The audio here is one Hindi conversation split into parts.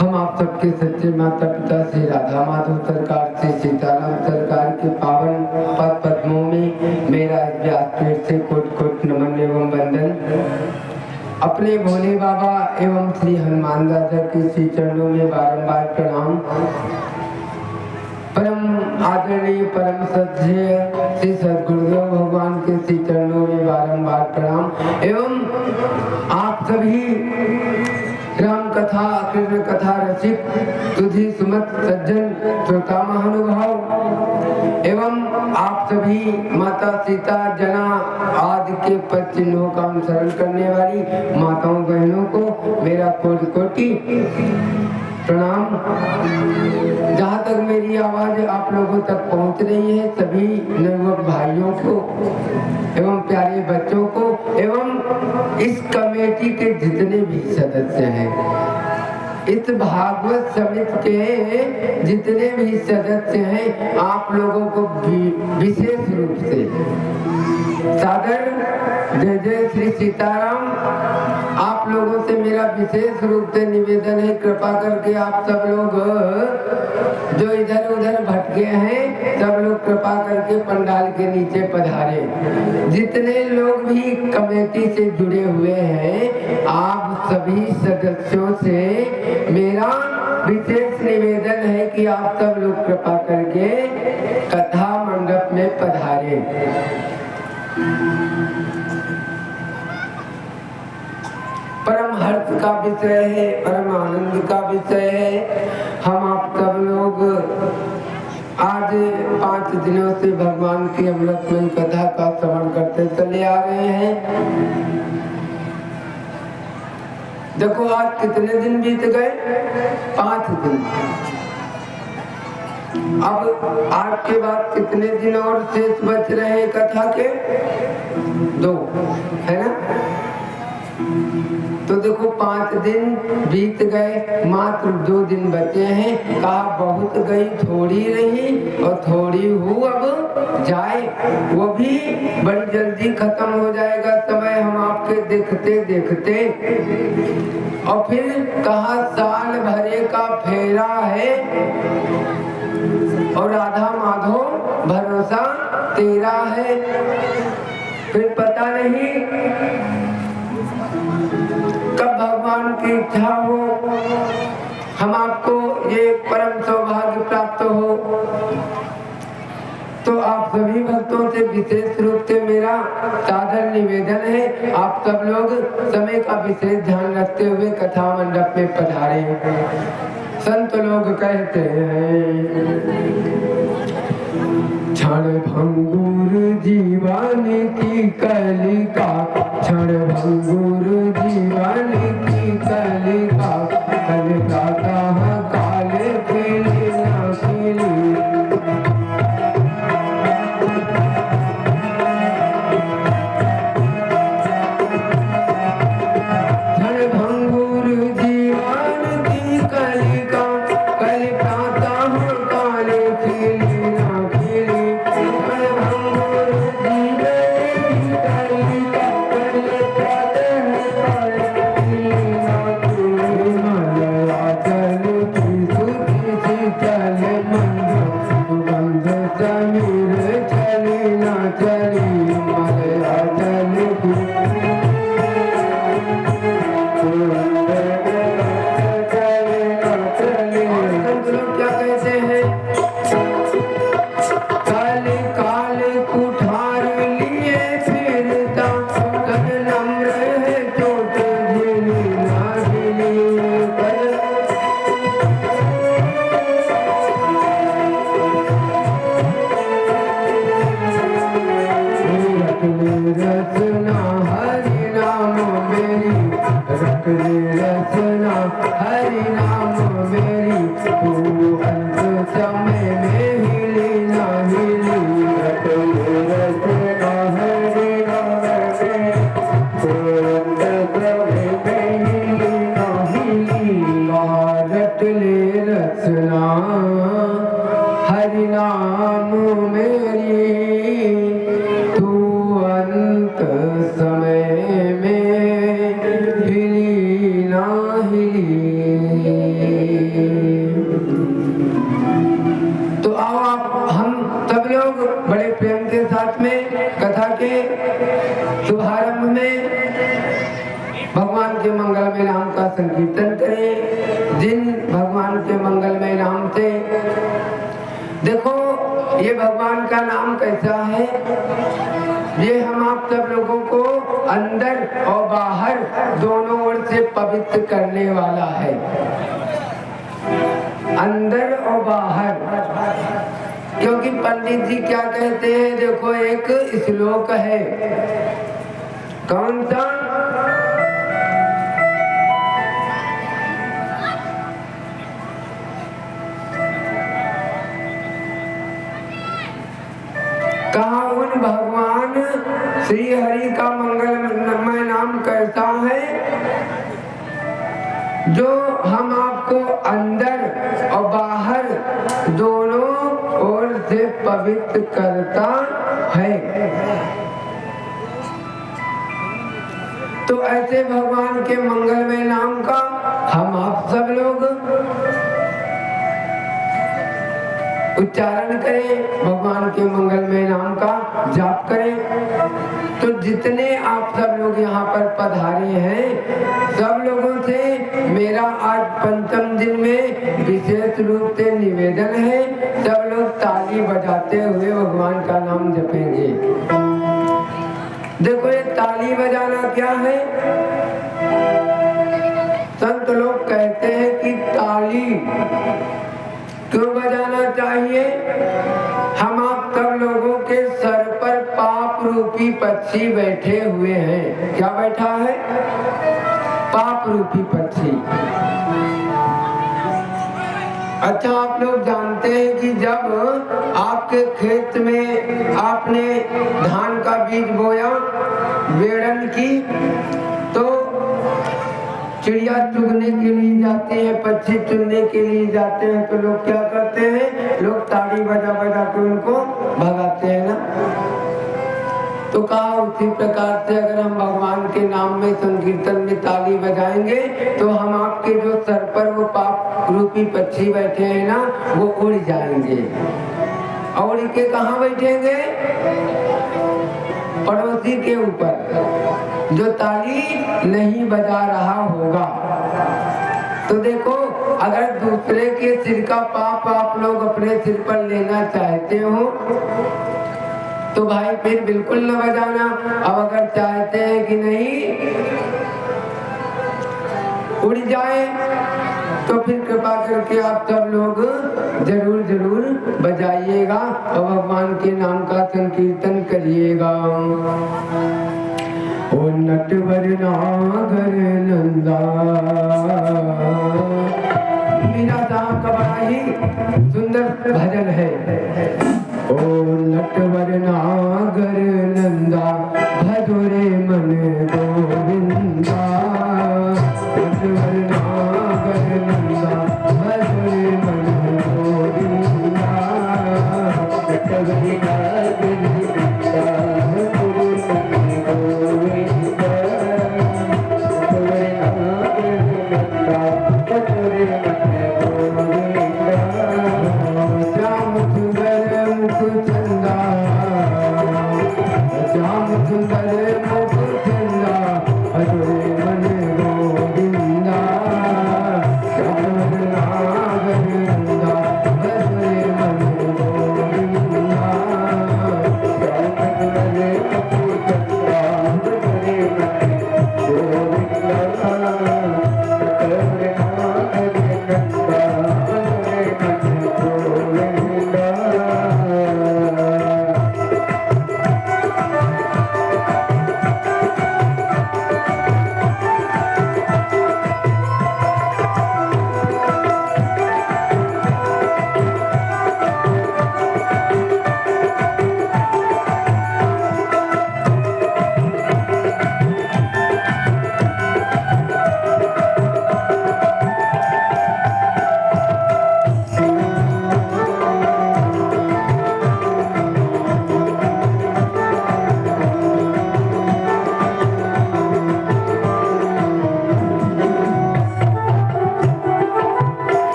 हम आप सबके सच्चे माता पिता श्री राधा माधव सरकार से सीताराम सरकार के पावन पद पद्मों में मेरा व्यासपीठ से कोट कोट नमन एवं वंदन। अपने भोले बाबा एवं श्री हनुमान दादा के श्री चरणों में बारंबार प्रणाम। परम आदरणीय परम श्रद्धेय श्री सद्गुरुदेव भगवान के श्री चरणों में बारंबार प्रणाम एवं आप सभी राम कथा कृष्ण कथा रसिक तुझी सुमत सज्जन श्रोता महानुभाव एवं आप सभी माता सीता जना आदि के पद चिन्हों का अनुसरण करने वाली माताओं बहनों को मेरा कोटि कोटि प्रणाम। जहाँ तक मेरी आवाज आप लोगों तक पहुँच रही है सभी नवयुवक भाइयों को एवं प्यारे बच्चों को एवं इस कमेटी के जितने भी सदस्य हैं, इस भागवत समिति के जितने भी सदस्य हैं, आप लोगों को विशेष रूप से सादर जय जय श्री सीताराम। आप लोगों से मेरा विशेष रूप से निवेदन है, कृपा करके आप सब लोग जो इधर उधर भटके हैं सब लोग कृपा करके पंडाल के नीचे पधारे। जितने लोग भी कमेटी से जुड़े हुए हैं आप सभी सदस्यों से मेरा विशेष निवेदन है कि आप सब लोग कृपा करके कथा मंडप में पधारे। परम हर्ष का विषय है, परम आनंद का विषय है। हम आप सब लोग आज 5 दिनों से भगवान की अमृतमयी कथा का श्रवण करते चले आ रहे हैं। देखो आज कितने दिन बीत गए, 5 दिन। अब आज के बाद कितने दिन और शेष बच रहे कथा के? 2 है ना। तो देखो 5 दिन बीत गए, मात्र 2 दिन बचे हैं। कहा बहुत गई थोड़ी रही और थोड़ी हूँ अब जाए, वो भी बड़ी जल्दी खत्म हो जाएगा समय हम आपके देखते देखते। और फिर कहा साल भरे का फेरा है और राधा माधो भरोसा तेरा है। फिर पता नहीं कब भगवान की इच्छा हो हम आपको ये परम सौभाग्य प्राप्त हो। तो आप सभी भक्तों से विशेष रूप से मेरा सादर निवेदन है, आप सब लोग समय का विशेष ध्यान रखते हुए कथा मंडप में पधारे। संत लोग कहते हैं क्षण भंगुर जीवन की कलिका, क्षण भंगुर जीवन की कलिका, कल प्रातः काल खिली न खिली। क्षण भंगुर जीवन की कलिका, कल प्रातः काल खिली न खिली। हरि नाम मेरी तू अंत समय में हिली ना हिली। रचना हरि नाम तू अंत समय में हिली ना हिली। रट ले रचना हरि नाम मेरी तू अंत समय में हिली ना हिली। तो आओ आप हम सब लोग बड़े प्रेम के साथ में कथा के शुभारंभ में भगवान के मंगलमय नाम का संकीर्तन करें। जिन भगवान के मंगलमय नाम से, देखो ये भगवान का नाम कैसा है, ये हम आप सब लोगों को अंदर और बाहर दोनों ओर से पवित्र करने वाला है। अंदर और बाहर, क्योंकि पंडित जी क्या कहते हैं, देखो एक श्लोक है, कौन सा? कहा उन भगवान श्री हरि का मंगलमय नाम कैसा है जो हम आपको अंदर और बाहर दोनों ओर से पवित्र करता है। तो ऐसे भगवान के मंगलमय नाम का हम आप सब लोग उच्चारण करें, भगवान के मंगलमय नाम का जाप करें। तो जितने आप सब लोग यहाँ पर पधारे हैं, सब लोगों से मेरा आज पंचम दिन में विशेष रूप से निवेदन है, सब लोग ताली बजाते हुए भगवान का नाम जपेंगे। देखो ये ताली बजाना क्या है? संत लोग कहते हैं कि ताली क्यों बजाना चाहिए? हम आप सब लोगों के सर पर पाप रूपी पक्षी बैठे हुए हैं। क्या बैठा है? पाप रूपी पक्षी। अच्छा, आप लोग जानते हैं कि जब आपके खेत में आपने धान का बीज बोया, बेड़न की, तो चिड़िया चुगने के लिए जाते हैं, पक्षी चुनने के लिए जाते हैं, तो लोग क्या करते हैं, लोग ताड़ी बजा बजा के उनको भगाते हैं ना। तो कहा उसी प्रकार से अगर हम भगवान के नाम में संकीर्तन में ताली बजाएंगे तो हम आपके जो सर पर वो पाप रूपी पक्षी बैठे हैं ना, वो उड़ जाएंगे। और के कहाँ बैठेंगे? पड़ोसी के ऊपर, जो ताली नहीं बजा रहा होगा। तो देखो, अगर दूसरे के सिर का पाप आप लोग अपने सिर पर लेना चाहते हो तो भाई फिर बिल्कुल न बजाना। अब अगर चाहते हैं कि नहीं उड़ जाए तो फिर कृपा करके आप सब लोग जरूर जरूर बजाइएगा और भगवान के नाम का संकीर्तन करिएगा। ओ नटवर नागर नंदा, मीरा साहब का बड़ा ही सुंदर भजन है। ओ नटवर नागर नंदा, भजोरे मन गोविंदा। नटवर नागर नंदा, भजोरे मन गोविंदा। नटवर नागर नंदा, भजोरे मन गोविंदा। नटवर नागर नंदा, भजोरे मन गोविंदा। श्याम सुंदर मुख चंदा, श्याम सुंदर मुख चंदा,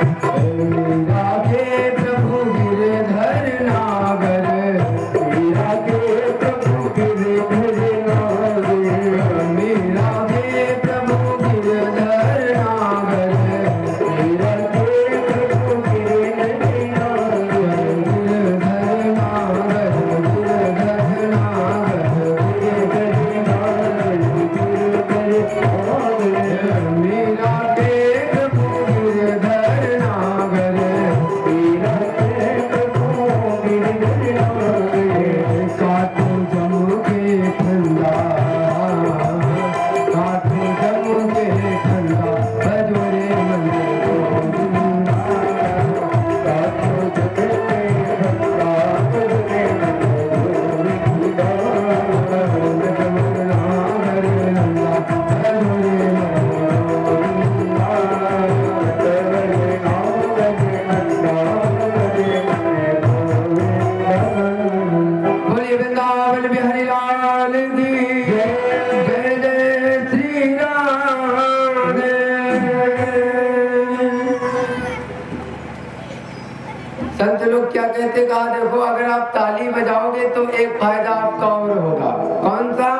मीरा के प्रभु गिरधर नागर कहते, कहा देखो अगर आप ताली बजाओगे तो एक फायदा आपका और होगा। कौन सा?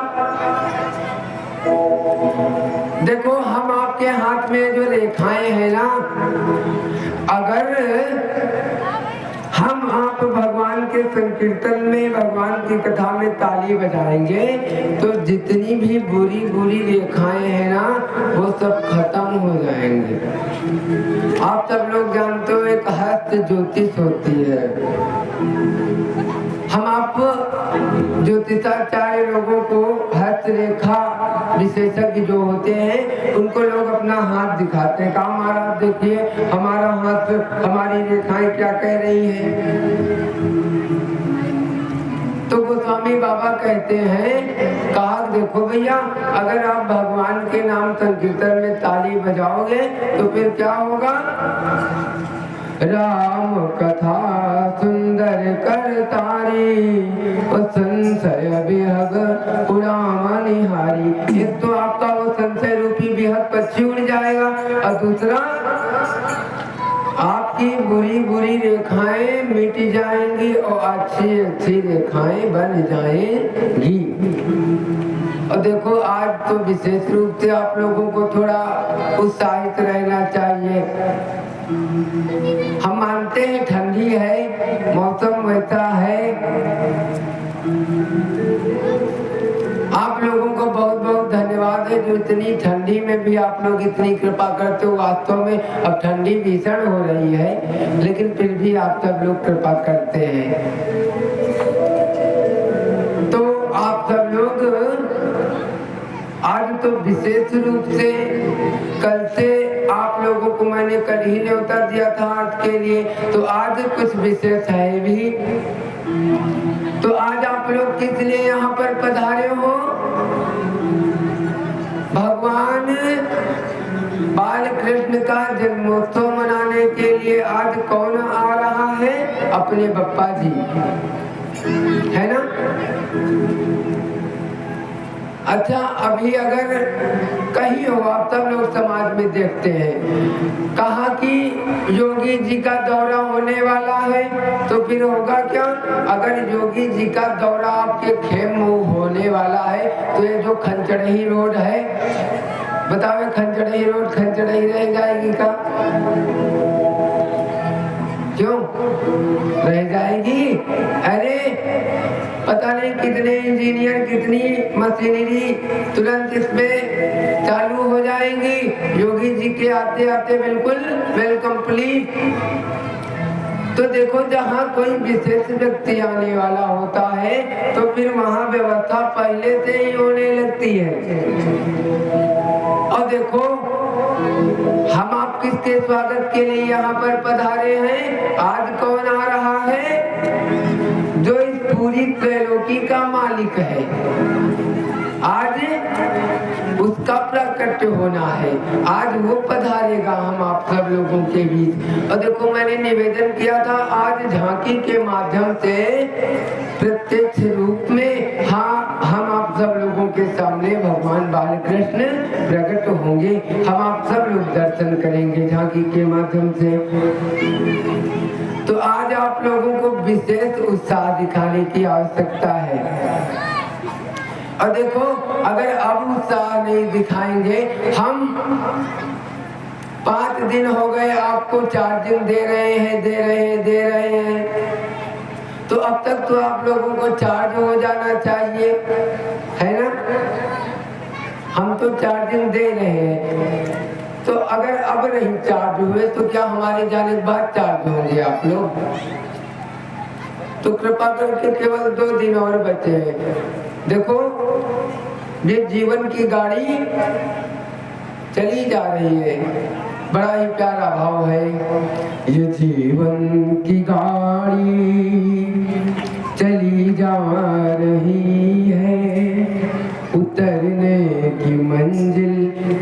देखो हम आपके हाथ में जो रेखाएं हैं ना, अगर हम आप भगवान के संकीर्तन में, भगवान की कथा में ताली बजाएंगे तो जितनी भी बुरी बुरी रेखाएं हैं ना वो सब खत्म हो जाएंगे। आप सब लोग जानते हो एक हस्त ज्योतिष होती है। हम आप ज्योतिषाचार्य लोगों को हस्त रेखा विशेषज्ञ जो होते हैं उनको लोग अपना हाथ दिखाते हैं, कहा महाराज देखिए हमारा हाथ, हमारी रेखाएं क्या कह रही हैं। तो गोस्वामी बाबा कहते हैं, कहा देखो भैया अगर आप भगवान के नाम संकीर्तन में ताली बजाओगे तो फिर क्या होगा? राम कथा सुंदर कर तारी, संशय विहग उड़ामा निहारी। एक तो आपका वो संशय रूपी विहग पक्षी उड़ जाएगा और दूसरा आपकी बुरी बुरी रेखाएं मिट जाएंगी और अच्छी अच्छी रेखाएं बन जाएंगी। और देखो आज तो विशेष रूप से आप लोगों को थोड़ा उत्साहित रहना चाहिए। हम मानते हैं ठंडी है, मौसम वैसा है। आप लोगों को बहुत बहुत धन्यवाद है जो इतनी ठंडी में भी आप लोग इतनी कृपा करते हो। वास्तव में अब ठंडी भीषण हो रही है लेकिन फिर भी आप सब लोग कृपा करते हैं। तो आप सब लोग आज तो विशेष रूप से कल से आप लोगों को मैंने कल ही न्योता दिया था आज के लिए, तो आज कुछ विशेष है भी। तो आज आप लोग किस लिए यहाँ पर पधारे हो? भगवान बाल कृष्ण का जन्मोत्सव मनाने के लिए आज कौन आ रहा है? अपने बप्पा जी, है ना? अच्छा अभी अगर कहीं हो, आप सब लोग समाज में देखते हैं, कहा कि योगी जी का दौरा होने वाला है, तो फिर होगा क्या? अगर योगी जी का दौरा आपके खेम में होने वाला है तो ये जो खंचड़ही रोड है, बताओ खंचड़ही रोड खंचड़ही रह जाएगी का? क्यों रह जाएगी? अरे पता नहीं कितने इंजीनियर, कितनी मशीनरी तुरंत इसमें चालू हो जाएंगी। योगी जी के आते आते बिल्कुल वेल कंप्लीट। तो देखो जहाँ कोई विशेष व्यक्ति आने वाला होता है तो फिर वहाँ व्यवस्था पहले से ही होने लगती है। और देखो हम आप किसके स्वागत के लिए यहाँ पर पधारे हैं? आज कौन आ रहा है? जो इस पूरी त्रैलोकी का मालिक है। आज उसका प्रकट होना है, आज वो पधारेगा हम आप सब लोगों के बीच। और देखो मैंने निवेदन किया था आज झांकी के माध्यम से प्रत्यक्ष रूप में हम आप सब लोगों के सामने भगवान बाल कृष्ण प्रकट होंगे। हम आप सब लोग दर्शन करेंगे झांकी के माध्यम से। तो आज आप लोगों को विशेष उत्साह दिखाने की आवश्यकता है। और देखो अगर अब उत्साह नहीं दिखाएंगे, हम 5 दिन हो गए आपको चार्जिंग दे रहे हैं, तो अब तक तो आप लोगों को चार्ज हो जाना चाहिए, है ना? हम तो चार्जिंग दे रहे हैं, तो अगर अब नहीं चार्ज हुए तो क्या हमारे जाने के बाद चार्ज होंगे आप लोग? तो कृपा करके केवल 2 दिन और बचे हैं। देखो ये जीवन की गाड़ी चली जा रही है, बड़ा ही प्यारा भाव है। ये जीवन की गाड़ी चली जा रही है, उतरने की मंजिल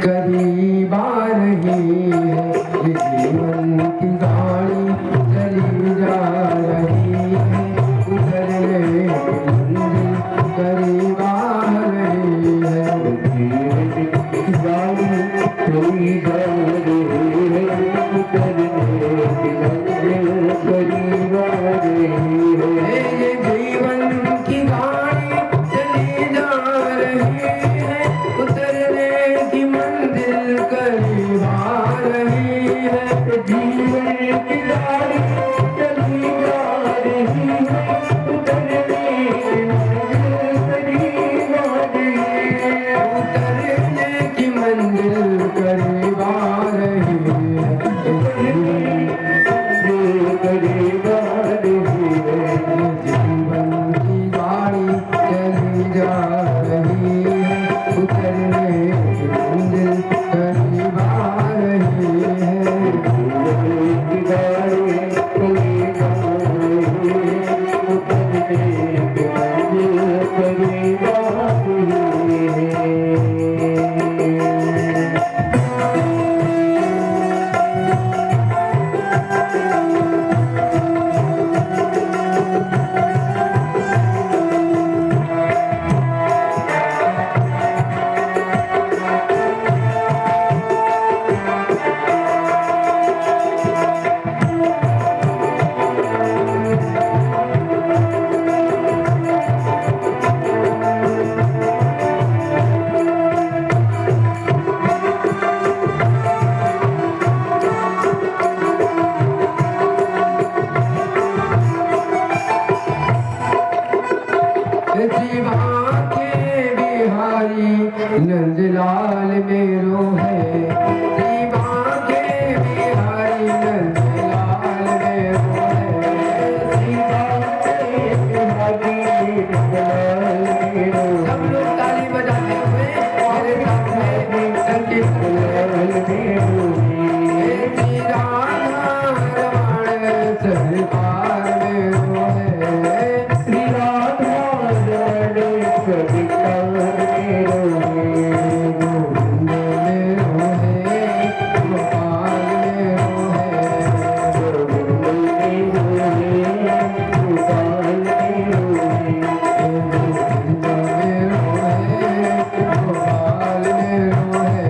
करीब आ रही है। ये जीवन की गाड़ी चली जा रही है, उतरने की मंजिल करीब आ रही है। जीवन की गाड़ी चली जा रही है, उतरने की मंजिल करीब आ रही है। जीवा के बिहारी नंदलाल मेरो है, जीवा के बिहारी नंदलाल मेरो है, जीवा के बिहारी नंदलाल मेरो। सब लोग ताली बजाते हुए मेरे साथ में संगीत मेरो, श्री राधा रमण सरकार मेरो है, श्री राधा रमण सरकार मेरो है, गोविंद मेरो है, गोपाल मेरो है, गोविंद मेरो है, गोपाल मेरो है, गोविंद मेरो है, गोपाल मेरो है,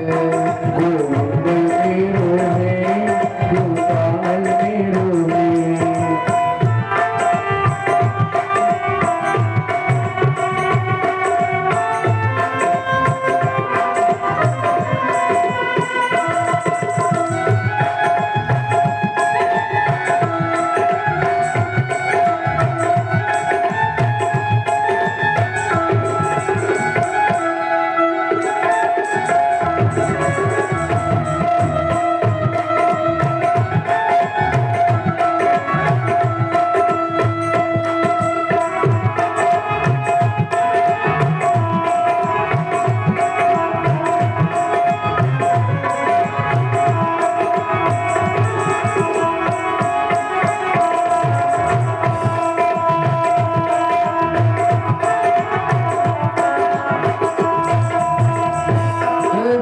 गोविंद मेरो है, गोपाल मेरो है।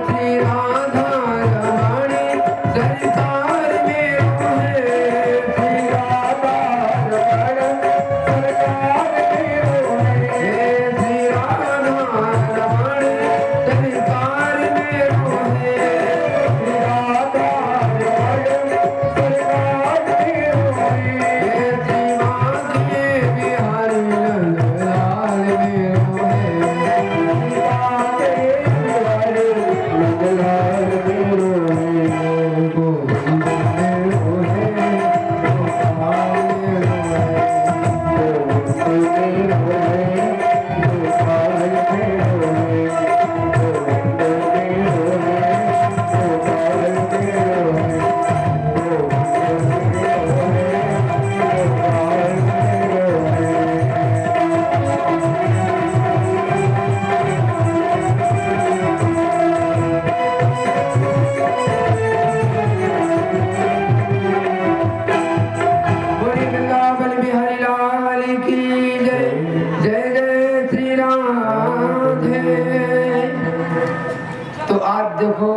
श्री राधा रमण सरकार मेरो है, श्री राधा रमण सरकार मेरो है, श्री राधा रमण सरकार मेरो है, श्री राधा रमण सरकार मेरो है, जीवा के बिहारी नंदलाल मेरो है, जीवा के बिहारी नंदलाल मेरो है, गोविंद मेरो है, गोपाल मेरो है, गोविंद मेरो है, गोपाल मेरो है, गोविंद मेरो है, गोपाल मेरो है, गोविंद मेरो है, गोपाल मेरो है। बोले वृंदावन बिहारी लाल की जय, जय जय श्री राधे। तो आज देखो,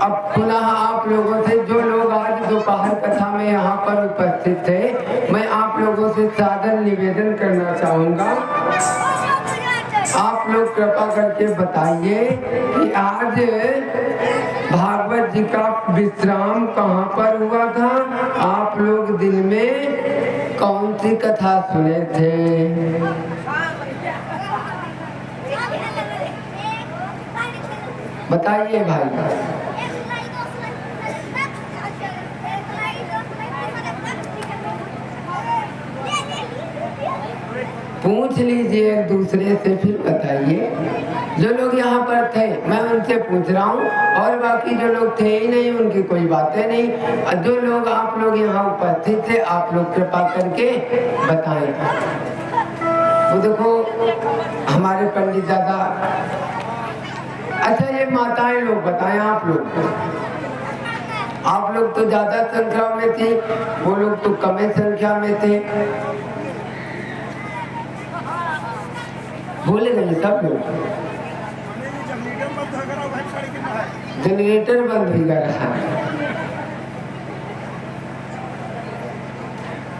अब पुनः आप लोगों से, जो लोग आज दोपहर कथा में यहाँ पर उपस्थित थे, मैं आप लोगों से सादर निवेदन करना चाहूँगा, आप लोग कृपा करके बताइए कि आज भागवत जी का विश्राम कहाँ पर हुआ था? आप लोग दिन में कौन सी कथा सुने थे? बताइए भाई। पूछ लीजिए एक दूसरे से, फिर बताइए। जो लोग यहाँ पर थे मैं उनसे पूछ रहा हूँ, और बाकी जो लोग थे ही नहीं उनकी कोई बातें नहीं। जो लोग आप लोग यहाँ उपस्थित थे, आप लोग कृपा करके बताएं। वो देखो हमारे पंडित दादा, अच्छा ये माताएं लोग बताएं, आप लोग तो ज्यादा संख्या में थे, वो लोग तो कम संख्या में थे। बोले नहीं सब लोग। जनरेटर बंद भी कर रहा है,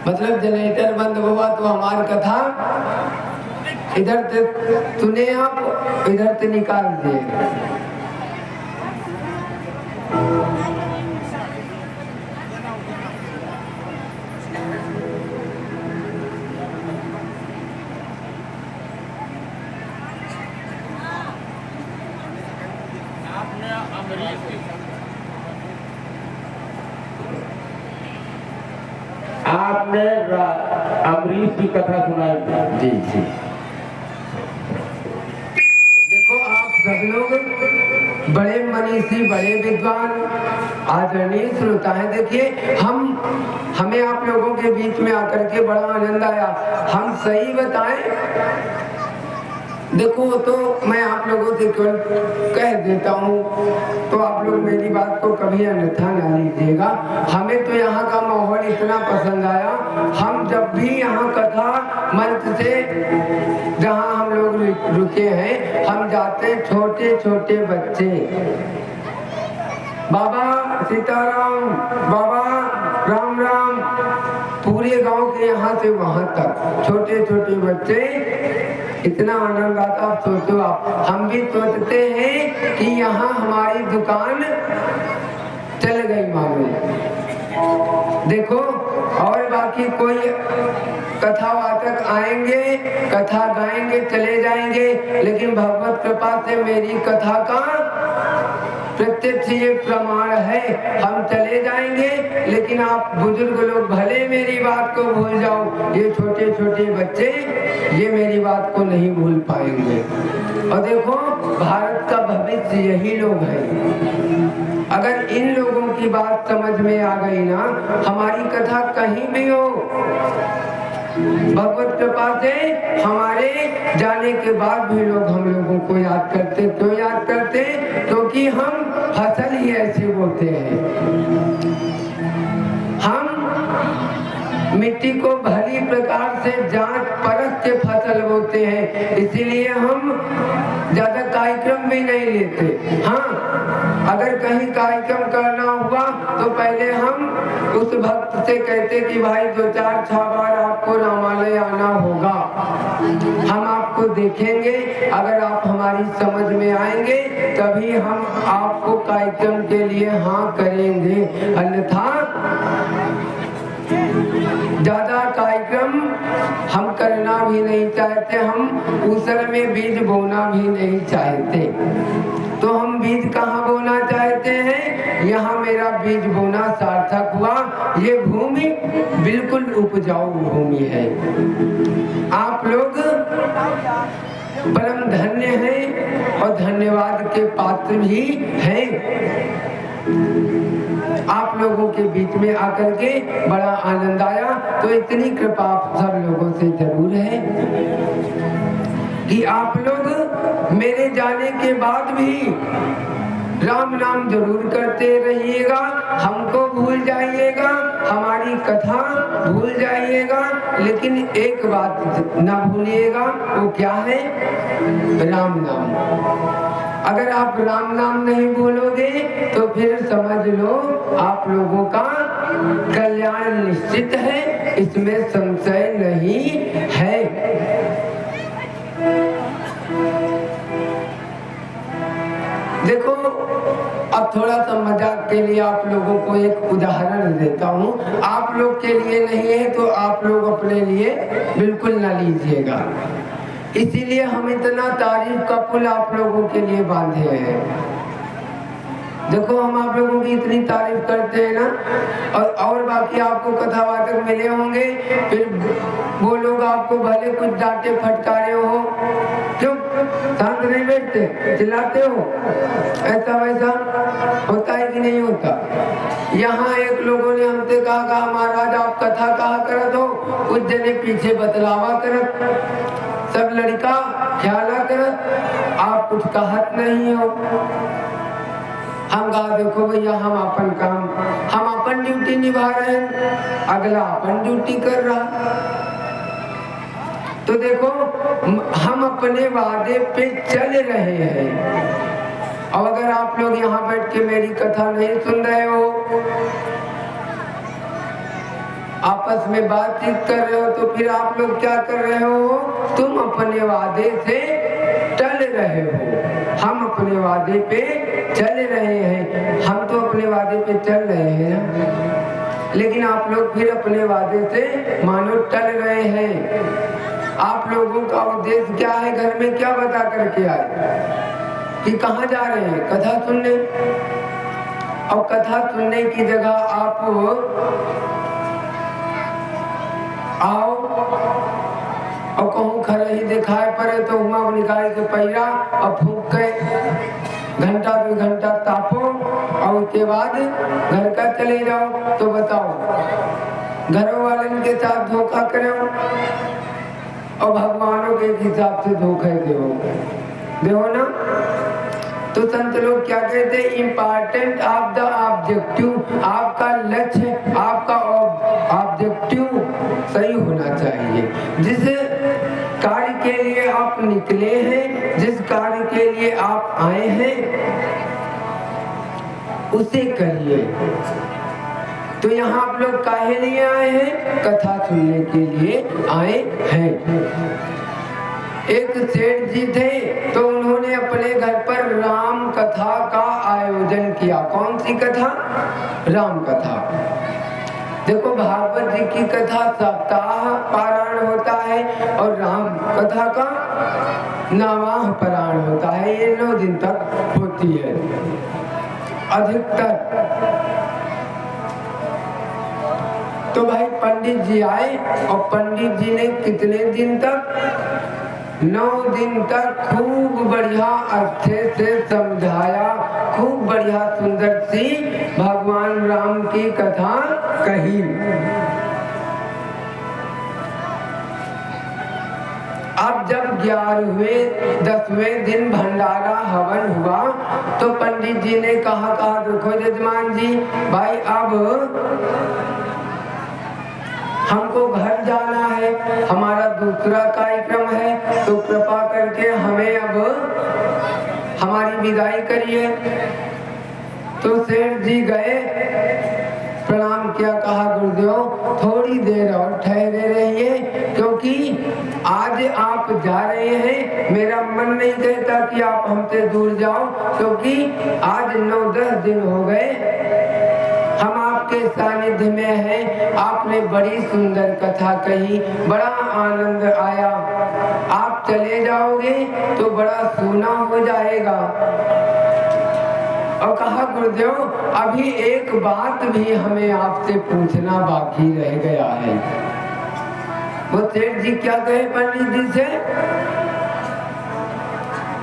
मतलब जनरेटर बंद हुआ तो हमारी कथा इधर से सुने, आप इधर से निकाल दिए। आपने अमरीश की कथा सुनाई। जी जी। देखो आप सब लोग बड़े मनीषी, बड़े विद्वान, आदरणीय श्रोता है। देखिए हमें आप लोगों के बीच में आकर के बड़ा आनंद आया। हम सही बताएं, देखो तो मैं आप लोगों से केवल कह देता हूँ, तो आप लोग मेरी बात को कभी अन्यथा ना लीजिएगा। हमें तो यहाँ का माहौल इतना पसंद आया, हम जब भी यहाँ कथा मंच से जहाँ हम लोग रुके हैं, हम जाते छोटे छोटे बच्चे, बाबा सीताराम, बाबा राम राम, पूरे गांव के यहाँ से वहां तक छोटे छोटे बच्चे, इतना आनंद आता। आप सोचो, आप हम भी सोचते हैं कि यहाँ हमारी दुकान चल गई मालूम। देखो और बाकी कोई कथावाचक आएंगे, कथा गाएंगे, चले जाएंगे, लेकिन भगवत कृपा से मेरी कथा का प्रत्यक्ष ये प्रमाण है। हम चले जाएंगे, लेकिन आप बुजुर्ग लोग भले मेरी बात को भूल जाओ, ये छोटे छोटे बच्चे ये मेरी बात को नहीं भूल पाएंगे। और देखो भारत का भविष्य यही लोग हैं। अगर इन लोगों की बात समझ में आ गई ना, हमारी कथा कहीं भी हो, भगवत कृपा से हमारे जाने के बाद भी लोग हम लोगों को याद करते। क्यों याद करते? क्योंकि हम फसल ही ऐसे बोते हैं। हम मिट्टी को भली प्रकार से जांच परख के फसल बोते हैं, इसीलिए हम ज्यादा कार्यक्रम भी नहीं लेते। हाँ, अगर कहीं कार्यक्रम करना हुआ तो पहले हम उस भक्त से कहते कि भाई 2-4 बार आपको रामालय आना होगा, हम आपको देखेंगे, अगर आप हमारी समझ में आएंगे तभी हम आपको कार्यक्रम के लिए हाँ करेंगे, अन्यथा ज्यादा कार्यक्रम हम करना भी नहीं चाहते। हम ऊसर में बीज बोना भी नहीं चाहते। तो हम बीज कहाँ बोना चाहते हैं? यहाँ मेरा बीज बोना सार्थक हुआ। ये भूमि बिल्कुल उपजाऊ भूमि है। आप लोग परम धन्य हैं और धन्यवाद के पात्र भी हैं। आप लोगों के बीच में आकर के बड़ा आनंद आया। तो इतनी कृपा आप सब लोगों से जरूर है कि आप लोग मेरे जाने के बाद भी राम नाम जरूर करते रहिएगा। हमको भूल जाइएगा, हमारी कथा भूल जाइएगा, लेकिन एक बात ना भूलिएगा, वो क्या है? राम नाम। अगर आप राम नाम नहीं बोलोगे तो फिर समझ लो आप लोगों का कल्याण निश्चित है, इसमें संशय नहीं है। देखो अब थोड़ा सा मजाक के लिए आप लोगों को एक उदाहरण देता हूँ। आप लोग के लिए नहीं है तो आप लोग अपने लिए बिल्कुल ना लीजिएगा, इसीलिए हम इतना तारीफ का पुल आप लोगों के लिए बांधे हैं। देखो हम आप लोगों की इतनी तारीफ करते हैं ना, और बाकी आपको कथावाचक मिले होंगे, फिर वो लोग आपको भले कुछ डांटे फटकारे हो, क्यों शांत नहीं बैठते, चिल्लाते हो, ऐसा वैसा होता है कि नहीं होता? यहाँ एक लोगों ने हमसे कहा महाराज आप कथा कहा करत हो, कुछ जने पीछे बतलावा करत, सब लड़का ख्याला करत, आप कुछ कहत नहीं हो। हम कहा देखो भैया हम अपन काम, हम अपन ड्यूटी निभा रहे हैं, अगला अपन ड्यूटी कर रहा। तो देखो हम अपने वादे पे चल रहे हैं। और अगर आप लोग यहाँ बैठ के मेरी कथा नहीं सुन रहे हो, आपस में बातचीत कर रहे हो, तो फिर आप लोग क्या कर रहे हो? तुम अपने वादे से टल रहे हो। हम अपने वादे पे चल रहे हैं। हम तो अपने वादे पे चल रहे हैं, लेकिन आप लोग फिर अपने वादे से मानो टल रहे हैं। आप लोगों का उद्देश्य क्या है? घर में क्या बता करके आए कि कहाँ जा रहे हैं? कथा सुनने। और कथा सुनने की जगह आओ और कहूँ खरे ही दिखाई पड़े तो हुआ निकाल के पैरा और फूंक के घंटा 2 घंटा तापो और उसके बाद घर का चले जाओ। तो बताओ घरों वालों के साथ धोखा करो और भगवानों के हिसाब से धोखा दो ना। तो संत लोग क्या कहते हैं, इम्पोर्टेंट ऑफ द ऑब्जेक्टिव, आपका लक्ष्य आपका ऑब्जेक्टिव सही होना चाहिए। जिस कार्य के लिए आप निकले हैं, जिस कार्य के लिए आप आए हैं उसे करिए। तो यहाँ आप लोग काहे लिए आए हैं, कथा सुनने के लिए आए हैं। एक सेठ जी थे तो उन्होंने अपने घर पर राम कथा का आयोजन किया। कौन सी कथा, राम कथा। देखो भागवत जी की कथा सप्ताह पारायण होता है और राम कथा का नवाह पारायण होता है, ये 9 दिन तक होती है अधिकतर। तो भाई पंडित जी आए और पंडित जी ने कितने दिन तक, 9 दिन तक खूब बढ़िया अच्छे से समझाया, खूब बढ़िया सुंदर सी भगवान राम की कथा कही। अब जब 11वें 10वें दिन भंडारा हवन हुआ तो पंडित जी ने कहा देखो जजमान जी, भाई अब हमको घर जाना है, हमारा दूसरा कार्यक्रम है, तो कृपा करके हमें अब हमारी विदाई करिए। तो सेठ जी गए, प्रणाम किया, कहा गुरुदेव थोड़ी देर और ठहरे रहिए, क्योंकि आज आप जा रहे हैं, मेरा मन नहीं कहता कि आप हमसे दूर जाओ, क्योंकि आज 9-10 दिन हो गए हम आपके सानिध्य में हैं। आपने बड़ी सुंदर कथा कही, बड़ा आनंद आया, आप चले जाओगे तो बड़ा सूना हो जाएगा। और कहा गुरुदेव अभी एक बात भी हमें आपसे पूछना बाकी रह गया है। वो सेठ जी क्या कहे पंडित जी से,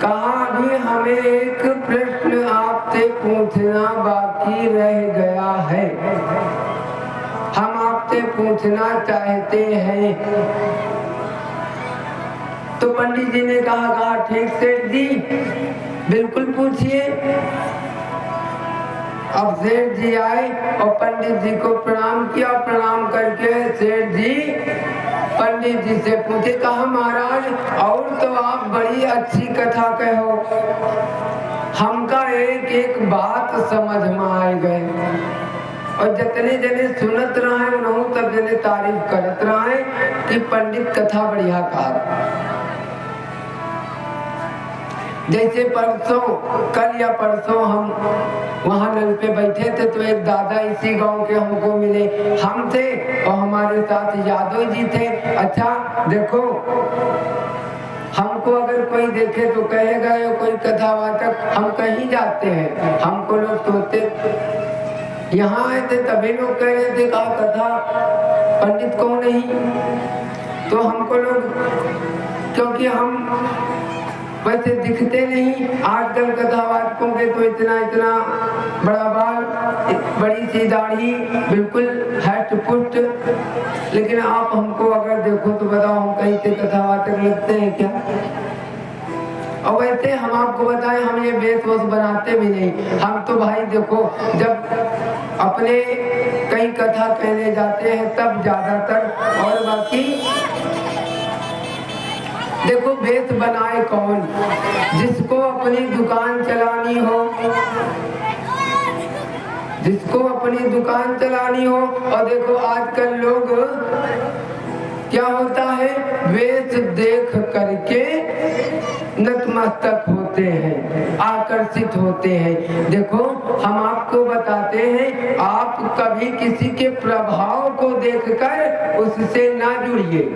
कहा अभी हमें एक प्रश्न आपसे पूछना बाकी रह गया है, हम आपसे पूछना चाहते हैं। तो पंडित जी ने कहा ठीक सेठ जी बिल्कुल पूछिए। अब सेठ जी आए और पंडित जी को प्रणाम किया, प्रणाम करके सेठ जी पंडित जी से पूछे, कहा महाराज और तो आप बड़ी अच्छी कथा कहो, हमका एक एक बात समझ में आ गए। और जितने जने सुनत रहे उन्होंने तब जने तारीफ करत रहे कि पंडित कथा बढ़िया कहा। जैसे परसों कल या परसों हम वहाँ नल पे बैठे थे तो एक दादा इसी गांव के हमको मिले, हम थे और हमारे साथ यादव जी थे। अच्छा देखो हमको अगर कोई देखे तो कहेगा ये कोई कथावाचक, हम कहीं जाते हैं हमको लोग सोचते, यहाँ आए थे तभी लोग कह रहे थे कहा कथा पंडित को नहीं, तो हमको लोग क्योंकि हम वैसे दिखते नहीं, आजकल कथावाचकों के तो इतना बड़ा बाल, बड़ी सी दाढ़ी, बिल्कुल हष्ट पुष्ट, लेकिन आप हमको अगर देखो तो बताओ हम कहीं से कथावाचक लगते हैं क्या? और वैसे हम आपको बताएं हम ये वेशभूष बनाते भी नहीं, हम तो भाई देखो जब अपने कई कथा कहने जाते हैं तब ज्यादातर, और बाकी देखो वेश बनाए कौन, जिसको अपनी दुकान चलानी हो, जिसको अपनी दुकान चलानी हो। और देखो आजकल लोग क्या होता है, वेश देख करके नतमस्तक होते हैं, आकर्षित होते हैं। देखो हम आपको बताते हैं आप कभी किसी के प्रभाव को देखकर उससे ना जुड़िए।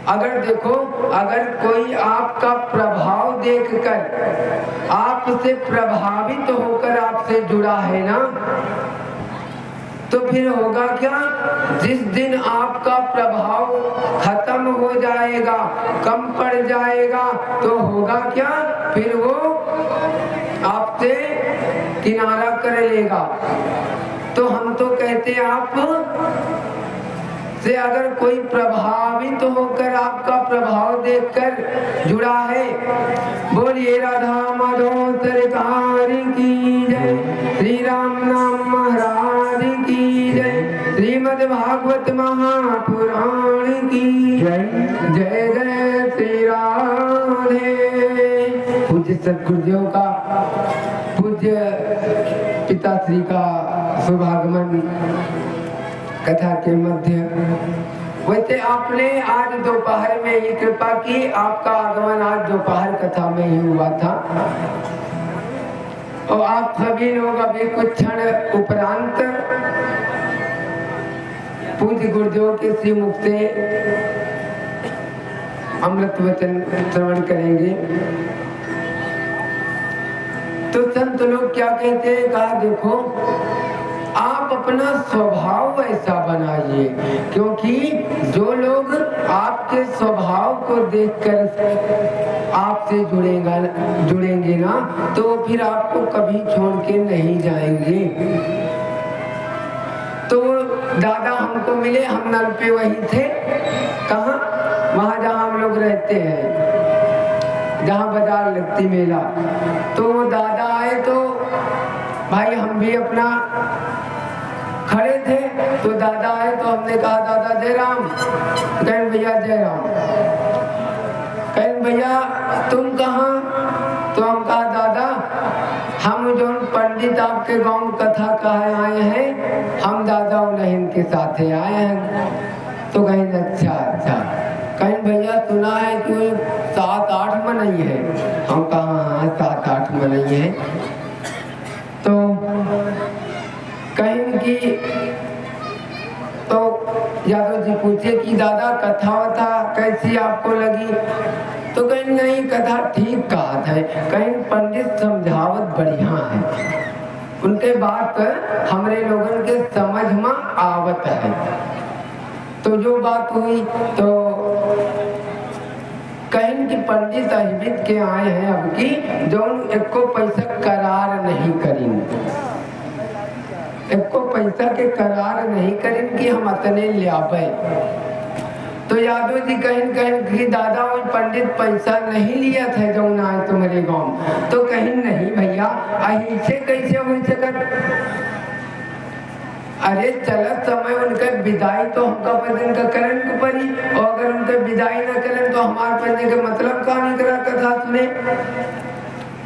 अगर देखो अगर कोई आपका प्रभाव देखकर आपसे प्रभावित होकर आपसे जुड़ा है ना, तो फिर होगा क्या, जिस दिन आपका प्रभाव खत्म हो जाएगा, कम पड़ जाएगा, तो होगा क्या, फिर वो आपसे किनारा कर लेगा। तो हम तो कहते हैं आप से अगर कोई प्रभावित होकर आपका प्रभाव देखकर जुड़ा है, बोलिए राधा माधव सरकार की जय, श्री राम नाम महाराज की जय, श्रीमद् भागवत महापुराण की जय, जय जय श्री राधे। पूज्य सद्गुरुदेव का, पूज्य पिताश्री का शुभागमन कथा के मध्य। वैसे आपने आज दोपहर में ही कृपा की, आपका आगमन आज दोपहर कथा में ही हुआ था और आप सभी लोग अभी कुछ क्षण उपरांत पूज्य गुरुदेव के श्री मुख से अमृत वचन श्रवण करेंगे। तो संत लोग क्या कहते हैं, कहा देखो आप अपना स्वभाव ऐसा बनाइए, क्योंकि जो लोग आपके स्वभाव को देखकर आपसे जुड़ेंगे ना, तो फिर आपको कभी छोड़ के नहीं जाएंगे। तो दादा हमको मिले, हम नल पे वही थे, कहाँ, वहाँ जहाँ हम लोग रहते हैं, जहाँ बाजार लगती मेला। तो वो दादा आए तो भाई हम भी अपना खड़े थे, तो दादा आए तो हमने कहा दादा जय राम, कहें भैया जय राम, कहें भैया तुम कहाँ, तो हम कहा दादा हम जो पंडित आपके गांव कथा कहे आए हैं, हम दादा उन्हें के साथ आए हैं। तो कहें अच्छा अच्छा, कहें भैया सुना है कि 7-8 मनई है, हम कहा हाँ 7-8 मनई है। तो कहीं की तो यादव जी पूछे कि दादा कथा वथा कैसी आपको लगी, तो कहीं नहीं कथा ठीक कहा था, कहीं पंडित समझावत बढ़िया है, उनके बात हमरे लोगों के समझ में आवत है। तो जो बात हुई तो कहीं की पंडित अहिबित के आए हैं अब की, जो एको पैसा करार नहीं करेंगे, एको पैसा के करार नहीं करें कि हम अतने लियाबे। तो यादव जी कहीं कि दादा वो पंडित पैसा नहीं लिया था जो आए तुम्हारे गांव, तो कहीं नहीं भैया ऐसे कैसे हो सकत, अरे चलत समय उनका विदाई तो हमका पदन का करन को पड़ी, और अगर उनका विदाई न करें तो हमारे पढ़ने का मतलब का नहीं करा कथा सुने।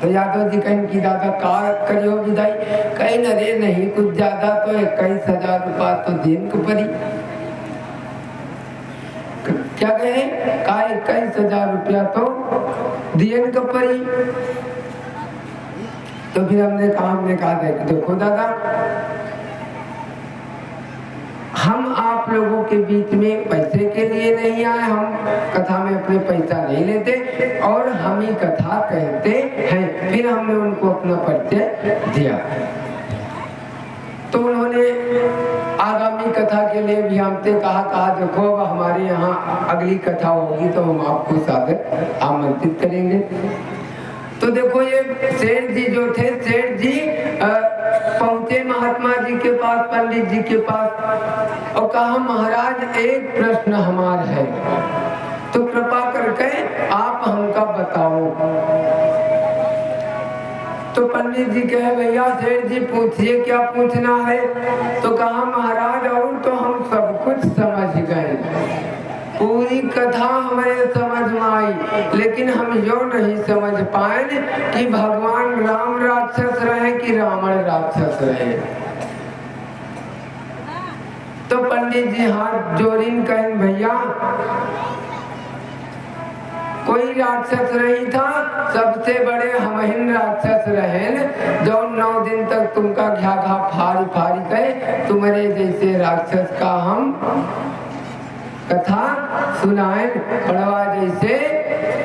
तो यादव जी कहीं की दादा का करियो विदाई, कहीं अरे नहीं कुछ ज्यादा तो 21,000 रुपया तो दिन को पड़ी, क्या कहे का 21,000 रुपया तो दिन को पड़ी। तो फिर हमने कहा देखो दादा हम आप लोगों के बीच में पैसे के लिए नहीं आए, हम कथा में अपने पैसा नहीं लेते और हम ही कथा कहते हैं। फिर हमने उनको अपना परिचय दिया। तो उन्होंने आगामी कथा के लिए भी हमसे कहा देखो अब हमारे यहाँ अगली कथा होगी तो हम आपको सादर आमंत्रित करेंगे। तो देखो ये सेठ जी जो थे, सेठ जी पहुंचे महात्मा जी के पास, पंडित जी के पास, और कहा महाराज एक प्रश्न हमारा है, तो कृपा करके आप हमका बताओ। तो पंडित जी कहे भैया सेठ जी पूछिए क्या पूछना है। तो कहा महाराज और तो हम सब कुछ समझ गए, पूरी कथा हमें समझ में आई, लेकिन हम यो नहीं समझ पाए कि भगवान राम राक्षस रहे कि रावण राक्षस रहे। तो पंडित जी हाथ जोड़ीन कहें भैया कोई राक्षस नहीं था, सबसे बड़े हमहिन राक्षस रहे, जो 9 दिन तक तुमका घा फाड़ी फाड़ी गए, तुम्हारे जैसे राक्षस का हम कथा सुनाएं, पढ़वा जैसे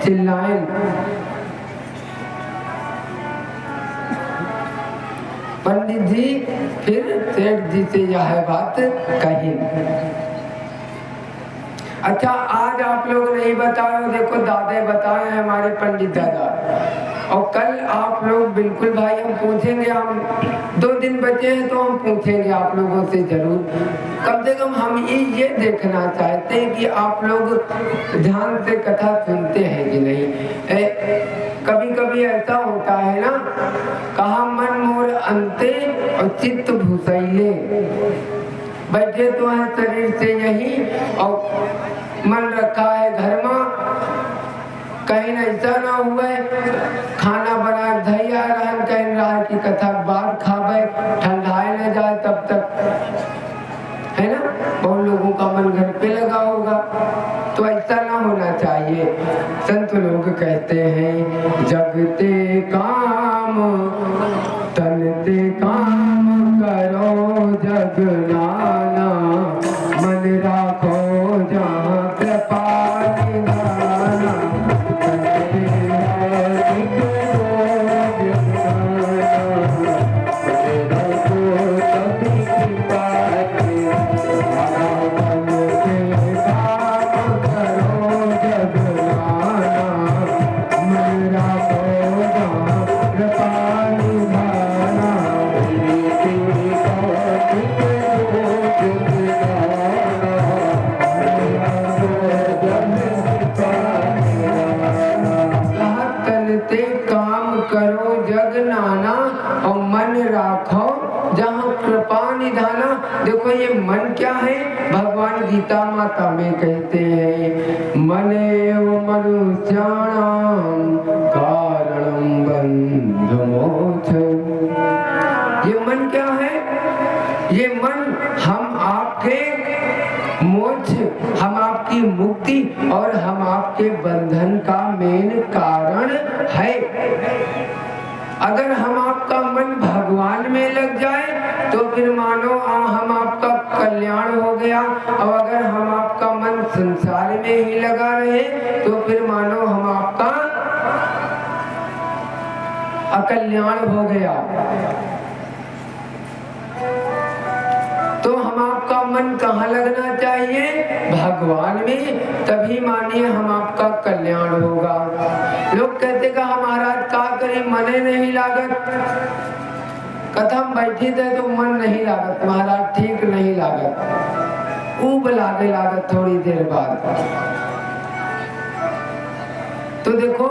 चिल्लाएं। पंडित जी फिर सेठ जी से यह बात कही। अच्छा, आज आप लोग नहीं बताए, देखो दादे बताए हैं हमारे पंडित दादा, और कल आप लोग बिल्कुल भाई हम पूछेंगे, हम 2 दिन बचे हैं तो हम पूछेंगे आप लोगों से जरूर। कम से कम हम ये देखना चाहते हैं कि आप लोग ध्यान से कथा सुनते हैं कि नहीं। कभी कभी ऐसा होता है ना, कहा मन मोर अंते और चित्त भूसैले, बैठे तो है शरीर से यही और मन रखा है घर में, कहीं ऐसा ना हुए खाना बना धैया रहन कह रहा है कि कथा बाद खावे ठंडाए न जाए तब तक, है ना। बहुत लोगों का मन घर पे लगा होगा, तो ऐसा ना होना चाहिए। संत लोग कहते हैं जगते काम तनते काम करो जग नाना, मन राखो जहाँ कृपा निधाना, देखो ये मन क्या है, भगवान गीता माता में कहते हैं मनेव मनुष्याणाम कारणम बंध मोक्ष। ये मन क्या है? ये मन हम आपके मोक्ष, हम आपकी मुक्ति और हम आपके बंधन का मेन कारण है। अगर हम आपका मन भगवान में लग जाए तो फिर मानो हम आपका कल्याण हो गया, और अगर हम आपका मन संसार में ही लगा रहे तो फिर मानो हम आपका अकल्याण हो गया। तो हम आपका मन कहाँ लगना चाहिए? भगवान में, तभी मानिए हम आपका कल्याण होगा। लोग कहते का महाराज का करी मने नहीं लागत, कथम बैठी थे तो मन नहीं लागत महाराज, ठीक नहीं लागत, ऊब लागे लागत थोड़ी देर बाद। तो देखो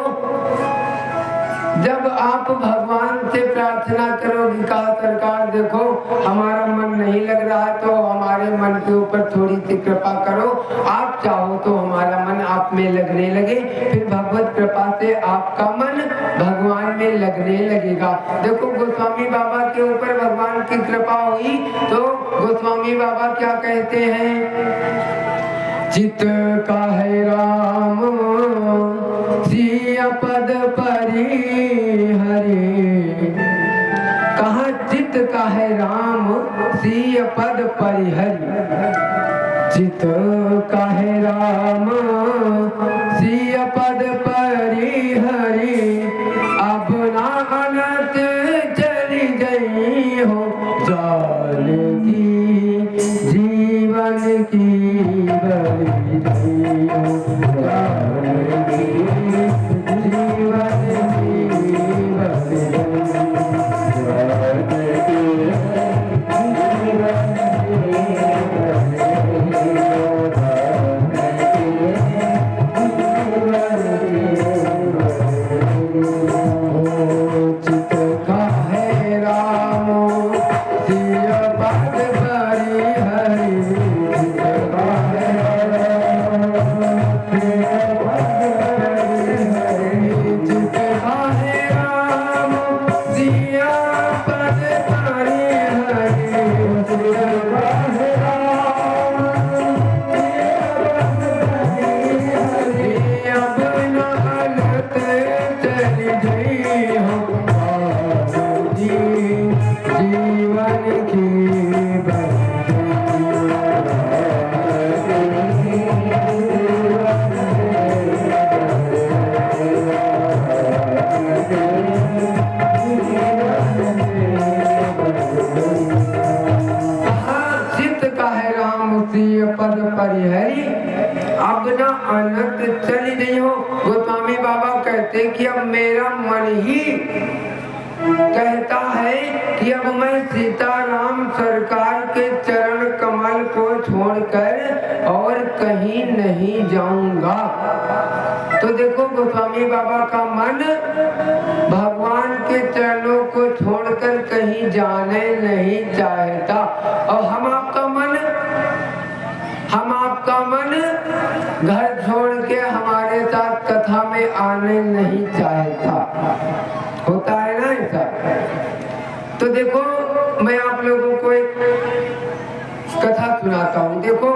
जब आप भगवान से प्रार्थना करोगे कहा सरकार देखो हमारा मन नहीं लग रहा तो हमारे मन के ऊपर थोड़ी सी कृपा करो, आप चाहो तो हमारा मन आप में लगने लगे, फिर भगवत कृपा से आपका मन भगवान में लगने लगेगा। देखो गोस्वामी बाबा के ऊपर भगवान की कृपा हुई तो गोस्वामी बाबा क्या कहते हैं, चित का है राम सिया पद परी हरि, कहा चित का है राम सिय पद परिहरि, चित का है राम सिय पद परिहरि, अब नानत चली गई हो जान की जीवन की बलि हो, जान की जीवन की बिहारी अब ना अनंत चली नहीं हो। गोस्वामी बाबा कहते कि अब मेरा मन ही कहता है कि अब मैं सीताराम सरकार के चरण कमल को छोड़कर और कहीं नहीं जाऊंगा। तो देखो गोस्वामी बाबा का मन भगवान के चरणों को छोड़कर कहीं जाने नहीं चाहता। और हम आपका मन घर छोड़ के हमारे साथ कथा में आने नहीं चाहता। होता है ना ऐसा। तो देखो मैं आप लोगों को एक कथा सुनाता हूँ। देखो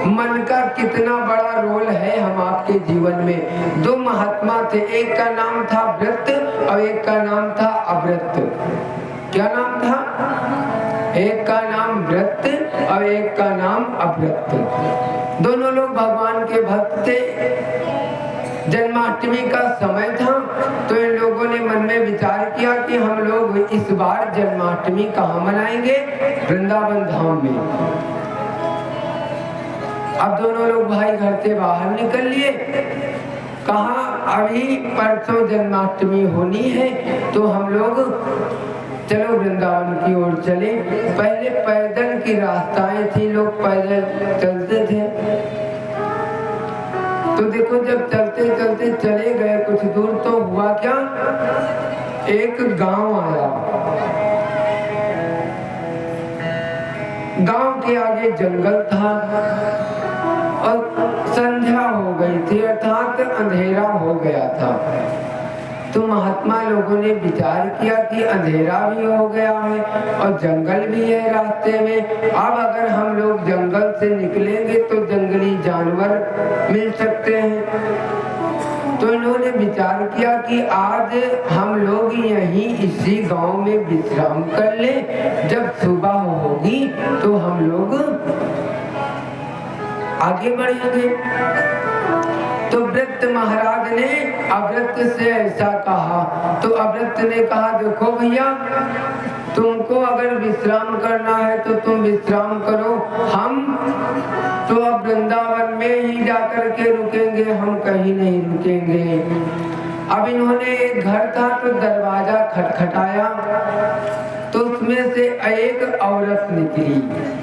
मन का कितना बड़ा रोल है हम आपके जीवन में। दो महात्मा थे, एक का नाम था व्रत और एक का नाम था अव्रत। क्या नाम था? एक का नाम व्रत और एक का नाम अव्रत। दोनों लोग भगवान के भक्त थे। जन्माष्टमी का समय था तो इन लोगों ने मन में विचार किया कि हम लोग इस बार जन्माष्टमी कहाँ मनाएंगे? वृंदावन धाम में। अब दोनों लोग भाई घर से बाहर निकल लिए। कहा अभी परसों जन्माष्टमी होनी है तो हम लोग चलो वृंदावन की ओर चले। पहले पैदल की रास्ताएं थी, लोग पैदल चलते थे। तो देखो जब चलते चलते चले गए कुछ दूर तो हुआ क्या, एक गांव आया। गांव के आगे जंगल था और संध्या हो गई थी, अर्थात अंधेरा हो गया था। तो महात्मा लोगों ने विचार किया कि अंधेरा भी हो गया है और जंगल भी है रास्ते में। अब अगर हम लोग जंगल से निकलेंगे तो जंगली जानवर मिल सकते हैं। तो इन्होंने विचार किया कि आज हम लोग यहीं इसी गांव में विश्राम कर ले, जब सुबह होगी तो हम लोग आगे बढ़ेंगे। तो व्रत महाराज ने अव्रत से ऐसा कहा। तो अव्रत ने कहा देखो भैया, तुमको अगर विश्राम करना है तो तुम विश्राम करो, हम तो अब वृंदावन में ही जाकर के रुकेंगे, हम कहीं नहीं रुकेंगे। अब इन्होंने एक घर था तो दरवाजा खटखटाया तो उसमें से एक औरत निकली।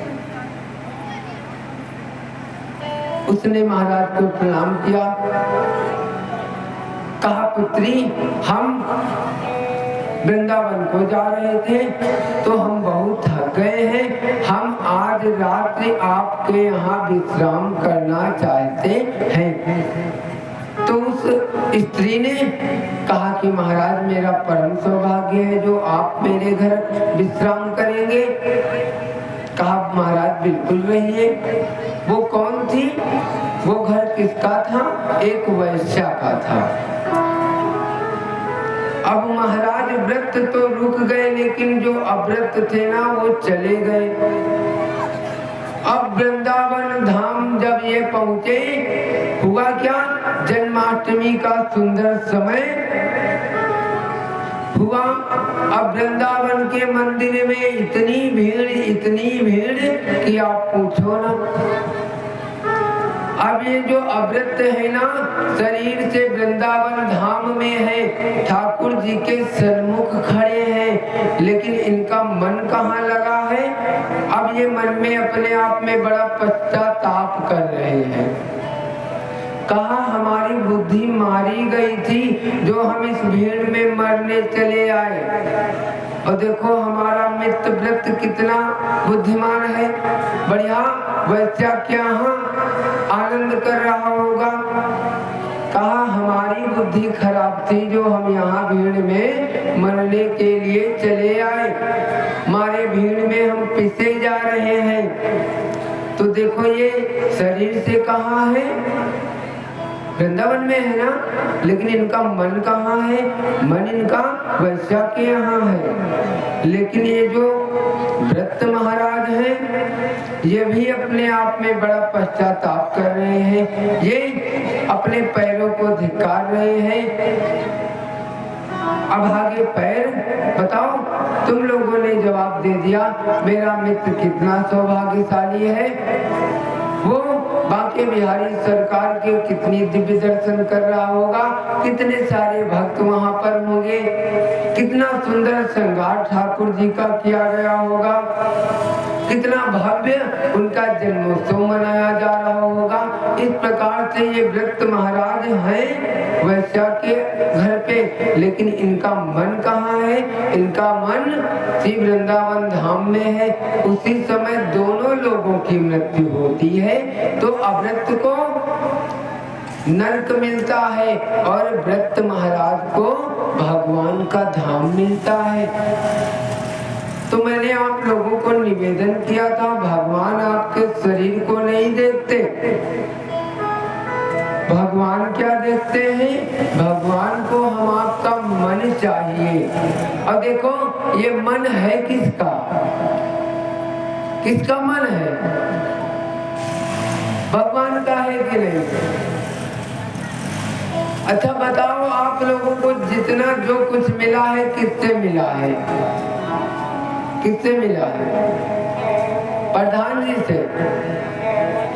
उसने महाराज को प्रणाम किया। कहा पुत्री, हम वृंदावन को जा रहे थे तो हम बहुत थक गए हैं, हम आज रात्रि आपके यहाँ विश्राम करना चाहते हैं। तो उस स्त्री ने कहा कि महाराज मेरा परम सौभाग्य है जो आप मेरे घर विश्राम करेंगे। कहा महाराज बिल्कुल रहिए। वो कौन थी? वो घर किसका था? एक वैश्या का था। अब महाराज व्रत तो रुक गए लेकिन जो अव्रत थे ना वो चले गए। अब वृंदावन धाम जब ये पहुंचे, हुआ क्या, जन्माष्टमी का सुंदर समय हुआ। अब वृंदावन के मंदिर में इतनी भीड़ कि आप पूछो ना। अब ये जो अव्रत है ना, शरीर से वृंदावन धाम में है, ठाकुर जी के सन्मुख खड़े हैं, लेकिन इनका मन कहाँ लगा है? अब ये मन में अपने आप में बड़ा पश्चाताप कर रहे हैं। कहा हमारी बुद्धि मारी गई थी जो हम इस भीड़ में मरने चले आए। और देखो हमारा मित्र व्रत कितना बुद्धिमान है, बढ़िया वैश्या क्या आनंद कर रहा होगा। कहा हमारी बुद्धि खराब थी जो हम यहाँ भीड़ में मरने के लिए चले आए, हमारे भीड़ में हम पिसे जा रहे हैं। तो देखो ये शरीर से कहाँ है? वृंदावन में है ना, लेकिन इनका मन कहाँ है? मन इनका वैश्या के यहाँ है। लेकिन ये जो व्रत महाराज हैं, ये भी अपने आप में बड़ा पश्चाताप कर रहे हैं, ये अपने पैरों को धिक्कार रहे हैं। अब आगे पैर बताओ, तुम लोगों ने जवाब दे दिया। मेरा मित्र कितना सौभाग्यशाली है, वो बांके बिहारी सरकार के कितनी दिव्य दर्शन कर रहा होगा, कितने सारे भक्त वहां पर होंगे, कितना सुंदर श्रृंगार ठाकुर जी का किया गया होगा, कितना भव्य उनका जन्मोत्सव मनाया जा रहा होगा। इस प्रकार से ये व्रत महाराज हैं वैश्या के घर पे, लेकिन इनका मन कहाँ है? इनका मन श्री वृंदावन धाम में है। उसी समय दोनों लोगों की मृत्यु होती है, तो अव्रत को नरक मिलता है और व्रत महाराज को भगवान का धाम मिलता है। तो मैंने आप लोगों को निवेदन किया था, भगवान आपके शरीर को नहीं देखते, भगवान क्या देखते हैं? भगवान को हम आपका मन चाहिए। और देखो ये मन है किसका? किसका मन है? भगवान का है कि नहीं? अच्छा बताओ, आप लोगों को जितना जो कुछ मिला है किससे मिला है? किससे मिला है? प्रधान जी से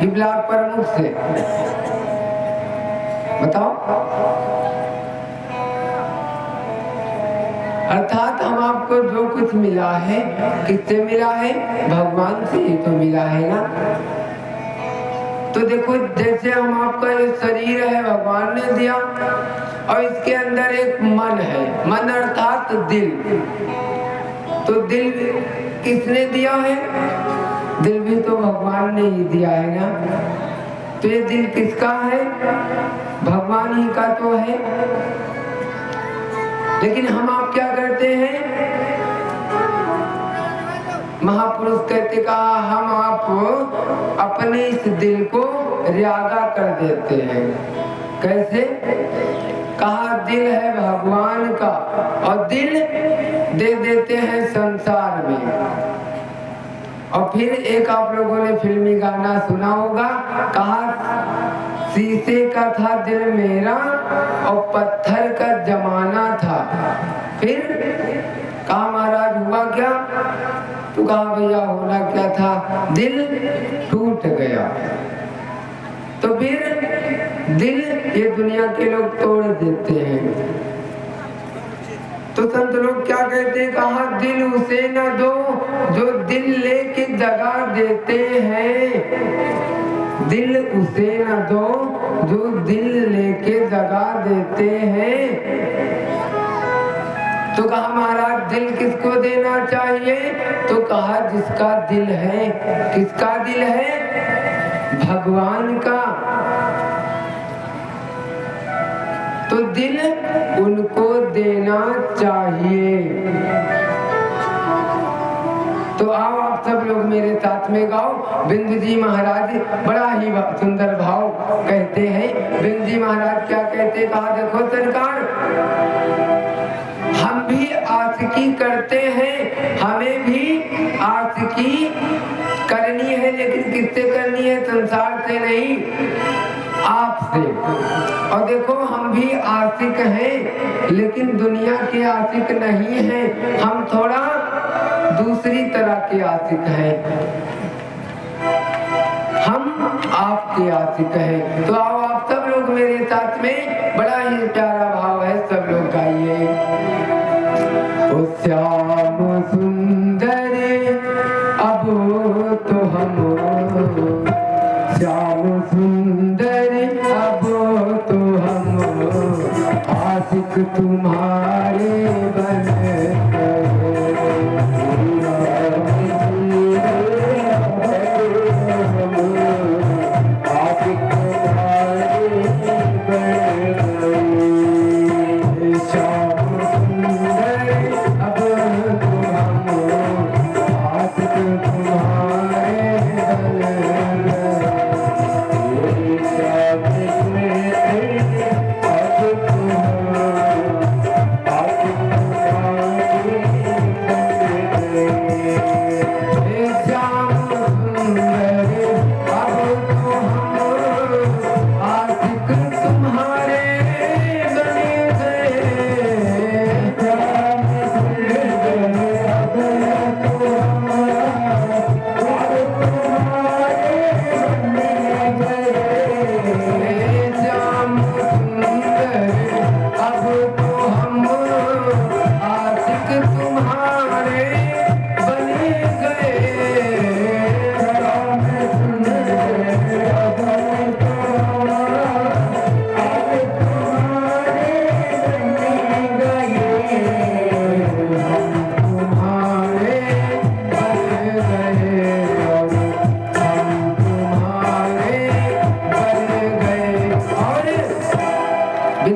कि ब्लॉक प्रमुख से? बताओ। अर्थात हम आपको जो कुछ मिला है किससे मिला है? भगवान से ही तो मिला है ना। तो देखो जैसे हम आपका ये शरीर है भगवान ने दिया, और इसके अंदर एक मन है, मन अर्थात दिल। तो दिल किसने दिया है? दिल भी तो भगवान ने ही दिया है ना। तो ये दिल किसका है? भगवान ही का तो है। लेकिन हम आप क्या करते हैं? महापुरुष कहते कहा, हम आप अपने इस दिल को त्यागा कर देते हैं। कैसे? कहा दिल है भगवान का और दिल दे देते हैं संसार में। और फिर एक आप लोगों ने फिल्मी गाना सुना होगा, कहा शीशे का था दिल मेरा और पत्थर का जमाना था। फिर कहा महाराज हुआ क्या? तो कहा भैया होना क्या था? दिल टूट गया। तो फिर दिल ये दुनिया के लोग तोड़ देते हैं। तो संत लोग क्या कहते हैं? कहा दिल उसे न दो जो दिल लेके दगा देते हैं। दिल उसे न दो जो दिल लेके दगा देते हैं। तो कहा महाराज दिल किसको देना चाहिए? तो कहा जिसका दिल है। किसका दिल है? भगवान का। तो दिल उनको देना चाहिए। तो आओ आप सब लोग मेरे साथ में गाओ। बिंदु जी महाराज बड़ा ही सुंदर भाव कहते हैं। बिंदु जी महाराज क्या कहते? कहा देखो सरकार, हम भी आशिकी करते हैं, हमें भी आशिकी करनी है, लेकिन किससे करनी है? संसार से नहीं, आपसे। और देखो हम भी आशिक हैं, लेकिन दुनिया के आशिक नहीं हैं, हम थोड़ा दूसरी तरह के आशिक हैं। हम आपके आशिक हैं। तो आओ आप सब लोग मेरे साथ में, बड़ा ही प्यारा भाव है, सब लोग गाइए। ओ श्याम सुंदर अब तो हम, श्याम सुंदर अब तो हम आशिक तुम्हारे बन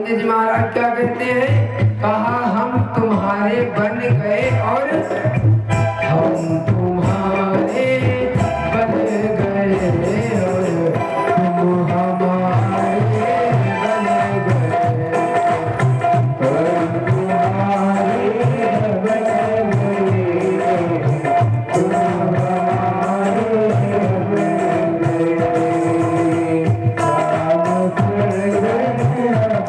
गोविंद जी महाराज क्या कहते हैं, कहा हम तुम्हारे बन गए और हम तुम्हारे बन गए और तुम हमारे बन गए, हम तुम्हारे बन गए, तुम हमारे बन गए, काम कर गए अब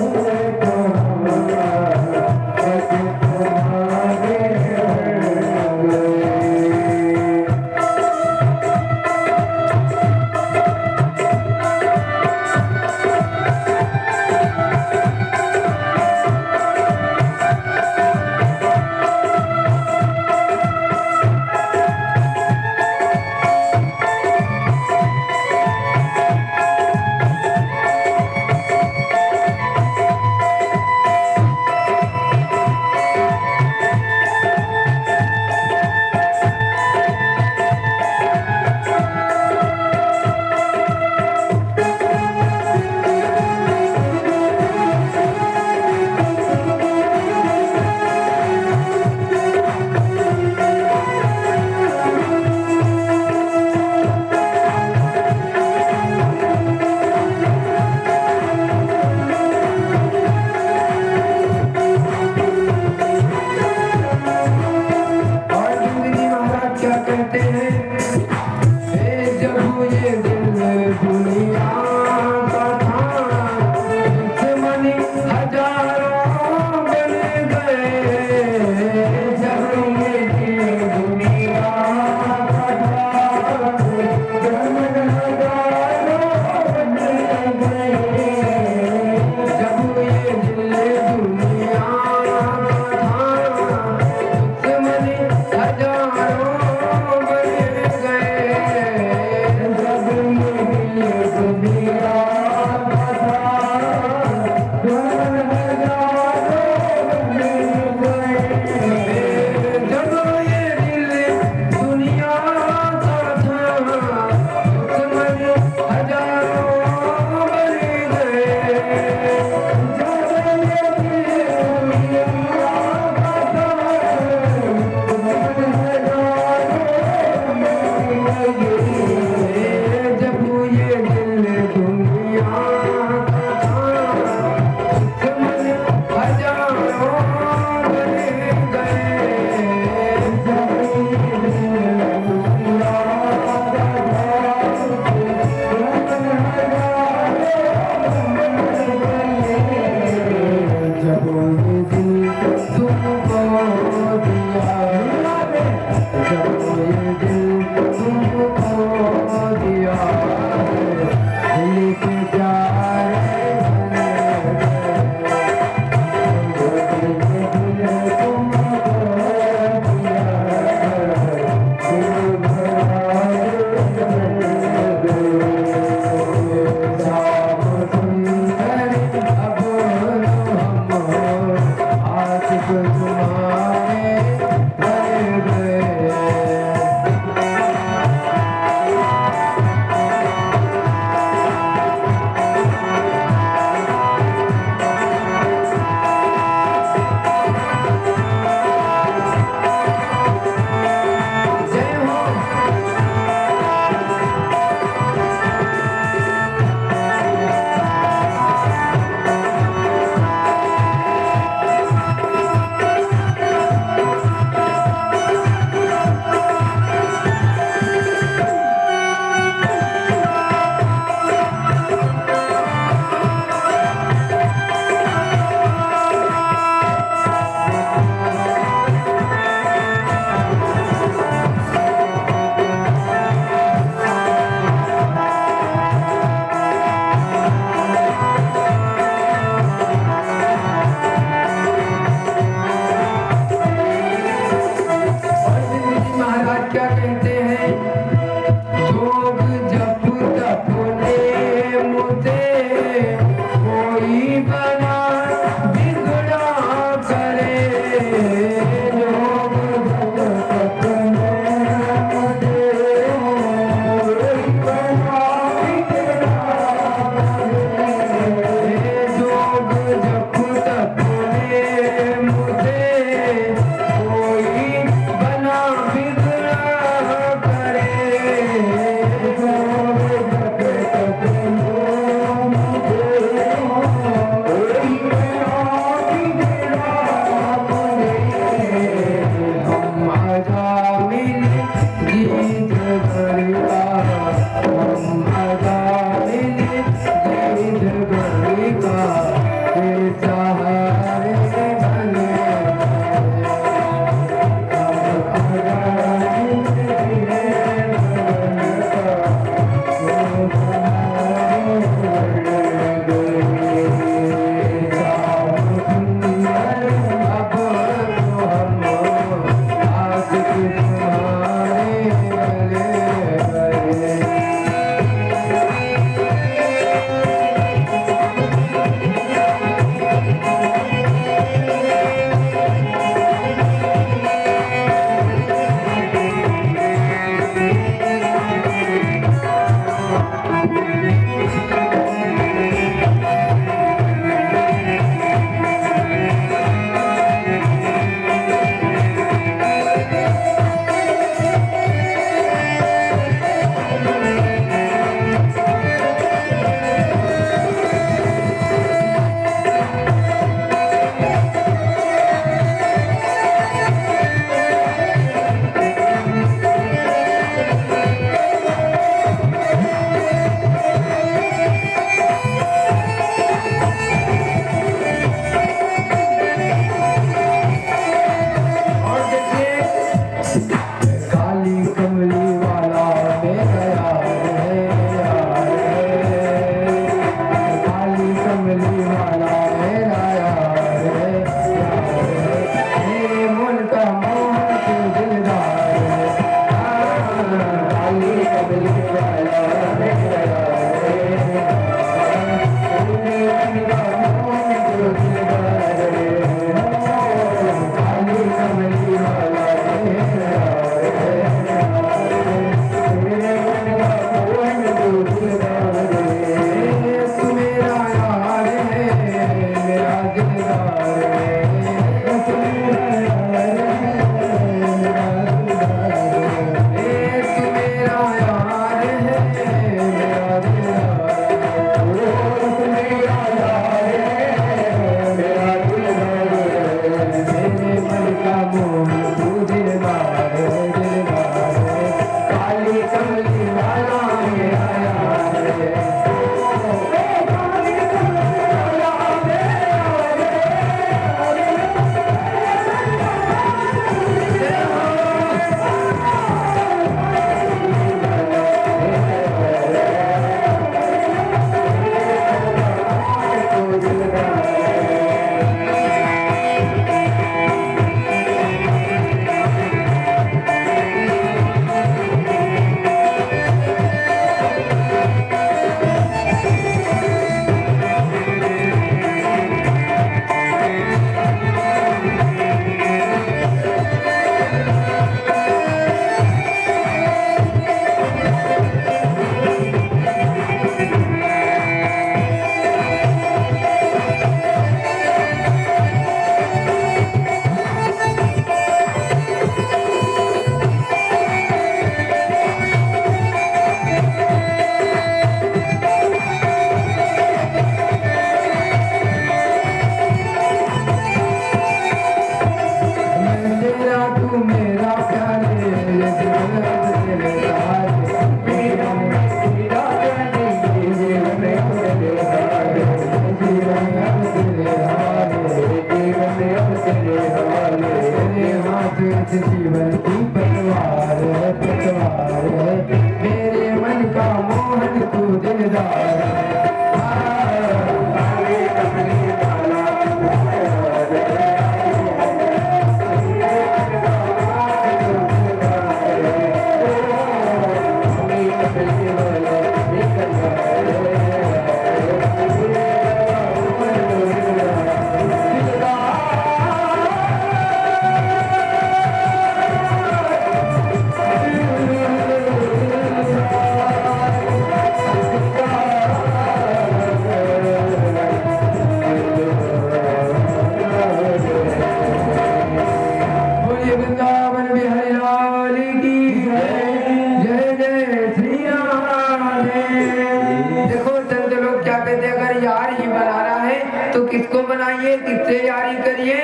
यार ही बनाना है तो किसको बनाइए, किससे यारी करिए?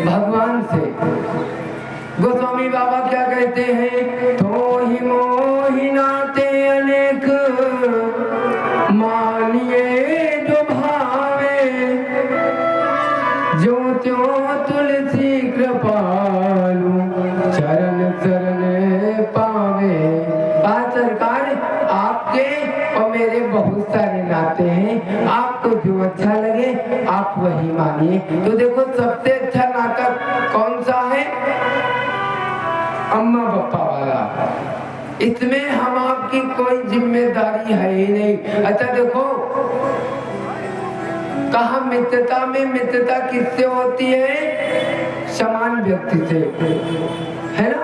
भगवान से। गोस्वामी बाबा क्या कहते हैं? तो ही मोहि नाते अनेक मानिए जो भावे, जो त्यों तुलसी कृपालु चरण शरण पावे। सरकार आपके और मेरे बहुत सारे नाते हैं, आपको जो अच्छा लगे आप वही मानिए। तो देखो सबसे अच्छा नाता कौन सा है? अम्मा पापा वाला। इसमें हम आपकी कोई जिम्मेदारी है ही नहीं। अच्छा देखो कहा मित्रता में मित्रता किससे होती है? समान व्यक्ति से, है ना?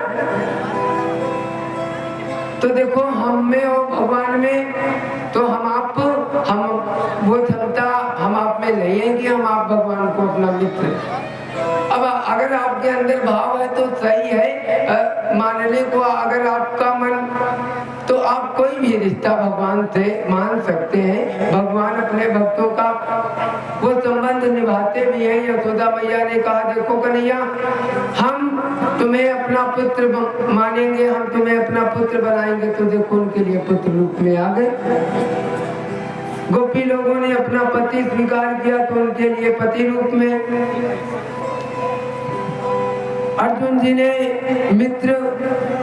तो देखो हम में और भगवान में तो हम वो क्षमता हम आप में नहीं है कि हम आप भगवान को अपना मित्र। अब अगर आपके अंदर भाव है तो सही है मानने को, अगर आपका मन तो आप कोई भी रिश्ता भगवान से मान सकते हैं। भगवान अपने भक्तों का वो संबंध निभाते भी हैं। यशोदा मैया ने कहा देखो कन्हैया हम तुम्हें अपना पुत्र मानेंगे, हम तुम्हें अपना पुत्र बनाएंगे। तो देखो उनके लिए पुत्र रूप में आ गए। गोपी लोगों ने अपना पति स्वीकार किया तो उनके लिए पति रूप में। अर्जुन जी ने मित्र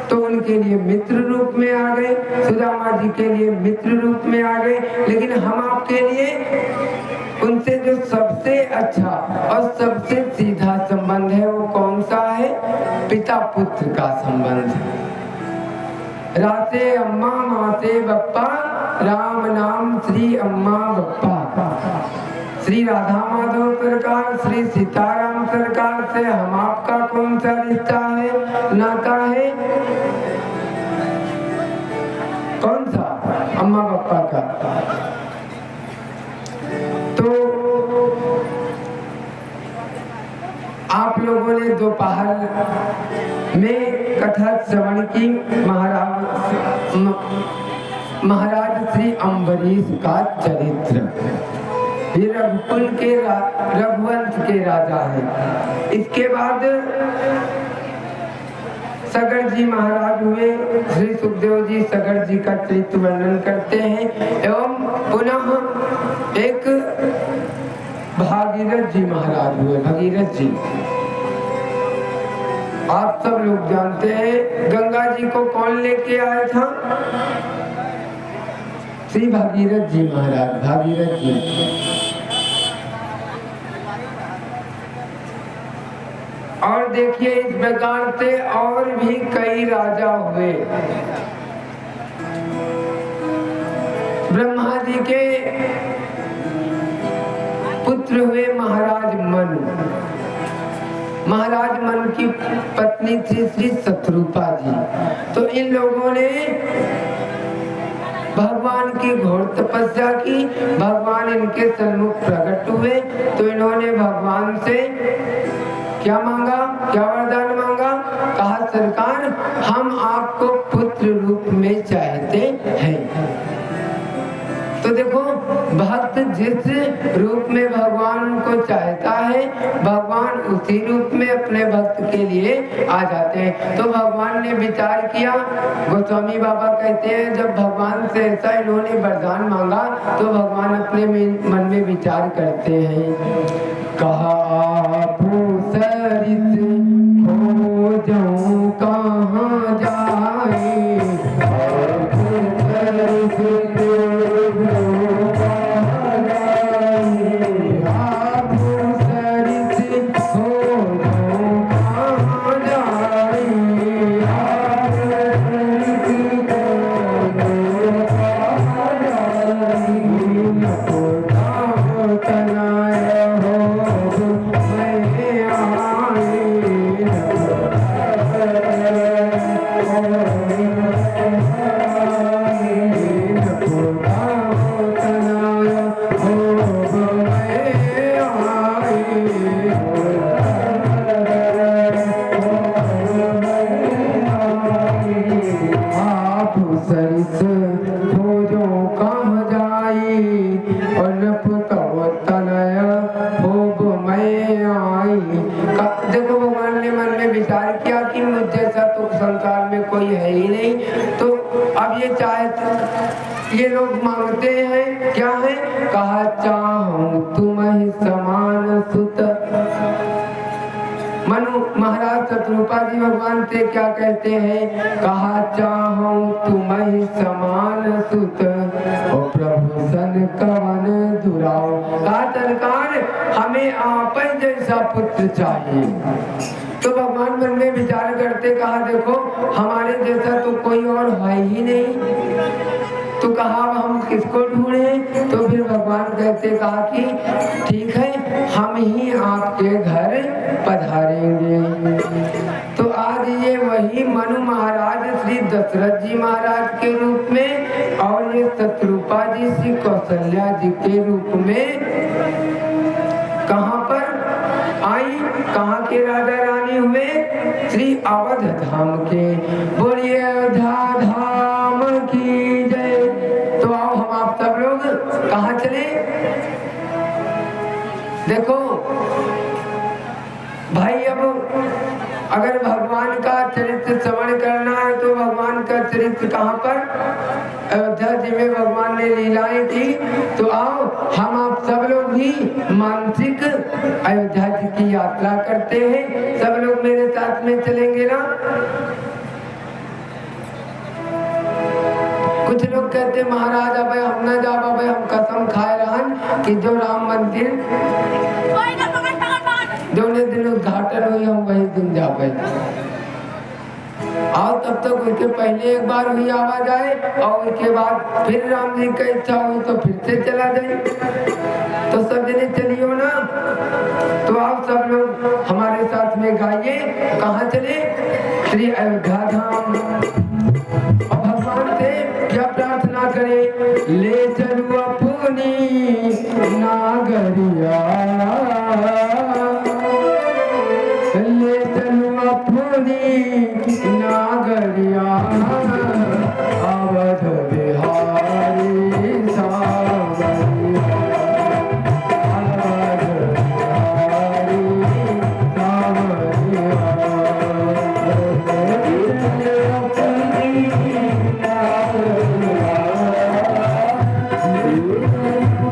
तो उनके लिए मित्र रूप में आ गए, सुदामा जी के लिए मित्र रूप में आ गए। लेकिन हम आपके लिए उनसे जो सबसे अच्छा और सबसे सीधा संबंध है वो कौन सा है? पिता पुत्र का संबंध। रासे अम्मा मासे बप्पा, राम नाम श्री अम्मा बप्पा। श्री राधा माधव सरकार, श्री सीताराम सरकार से हम आपका कौन सा रिश्ता है, नाता है? कौन सा? अम्मा पापा का। तो आप लोगों ने दोपहर में कथा श्रवण की महाराज श्री अम्बरीश का चरित्र। ये रघुकुल के रघुवंश के राजा हैं। इसके बाद सगर जी महाराज हुए। श्री सुखदेव जी सगर जी का चरित्र वर्णन करते हैं। एवं पुनः एक भागीरथ जी महाराज हुए। भगीरथ जी आप सब लोग जानते हैं। गंगा जी को कौन लेके आया था? श्री भागीरथ जी महाराज, भागीरथ जी। और देखिए इस प्रकार से और भी कई राजा हुए। ब्रह्मा जी के पुत्र हुए महाराज मनु। महाराज मनु की पत्नी थी श्री शत्रुपा जी। तो इन लोगों ने भगवान की घोर तपस्या की। भगवान इनके सन्मुख प्रकट हुए तो इन्होंने भगवान से क्या मांगा, क्या वरदान मांगा? कहा सरकार हम आपको पुत्र रूप में चाहते हैं। तो देखो भक्त जिस रूप में भगवान को चाहता है भगवान उसी रूप में अपने भक्त के लिए आ जाते हैं। तो भगवान ने विचार किया। गोस्वामी बाबा कहते हैं जब भगवान से ऐसा इन्होंने वरदान मांगा तो भगवान अपने मन में विचार करते हैं। कहा सरित खोजूं कहाँ जाए, ये चाहते ये लोग मांगते हैं क्या है, कहा चाहूं तुम्हें समान सुत। मनु महाराज शत्रुपा जी भगवान से क्या कहते हैं, कहा चाहूं तुम्हें समान सुत ओ प्रभु सन कवन दुराओ। कहा सरकार हमें आप जैसा पुत्र चाहिए। तो भगवान मन में विचार करते कहा देखो हमारे जैसा तो कोई और है ही नहीं, तो कहा हम किसको ढूंढें। तो फिर भगवान कहते कहा कि ठीक है हम ही आपके घर पधारेंगे। तो आज ये वही मनु महाराज श्री दशरथ जी महाराज के रूप में और ये शत्रुपा जी श्री कौशल्या जी के रूप में कहाँ पर आई, कहाँ के राजा रानी हुए, श्री अवध धाम के। बोलिए अयोध्या धाम की जय। तो आओ हम आप सब लोग कहाँ चले, देखो भाई अब अगर भगवान का चरित्र श्रवण करना है तो भगवान का चरित्र कहाँ पर, अयोध्या जी में भगवान ने लीलाएं की। तो आओ हम आप सब लोग भी मानसिक अयोध्या जी की यात्रा करते हैं। सब लोग मेरे साथ में चलेंगे ना। कुछ लोग कहते महाराज अब हम न जा पाए, हम कसम खाए रहन कि जो राम मंदिर दोनों दिन उद्घाटन हुई हम वही दिन जा पाए। और तब तक उसके पहले एक बार हुई आवाज आए और उसके बाद फिर राम जी का इच्छा हुई तो फिर से चला जाए। तो सब जने चलियो ना। तो आप सब लोग हमारे साथ में गाइए, कहाँ चले, श्री अयोध्या धाम।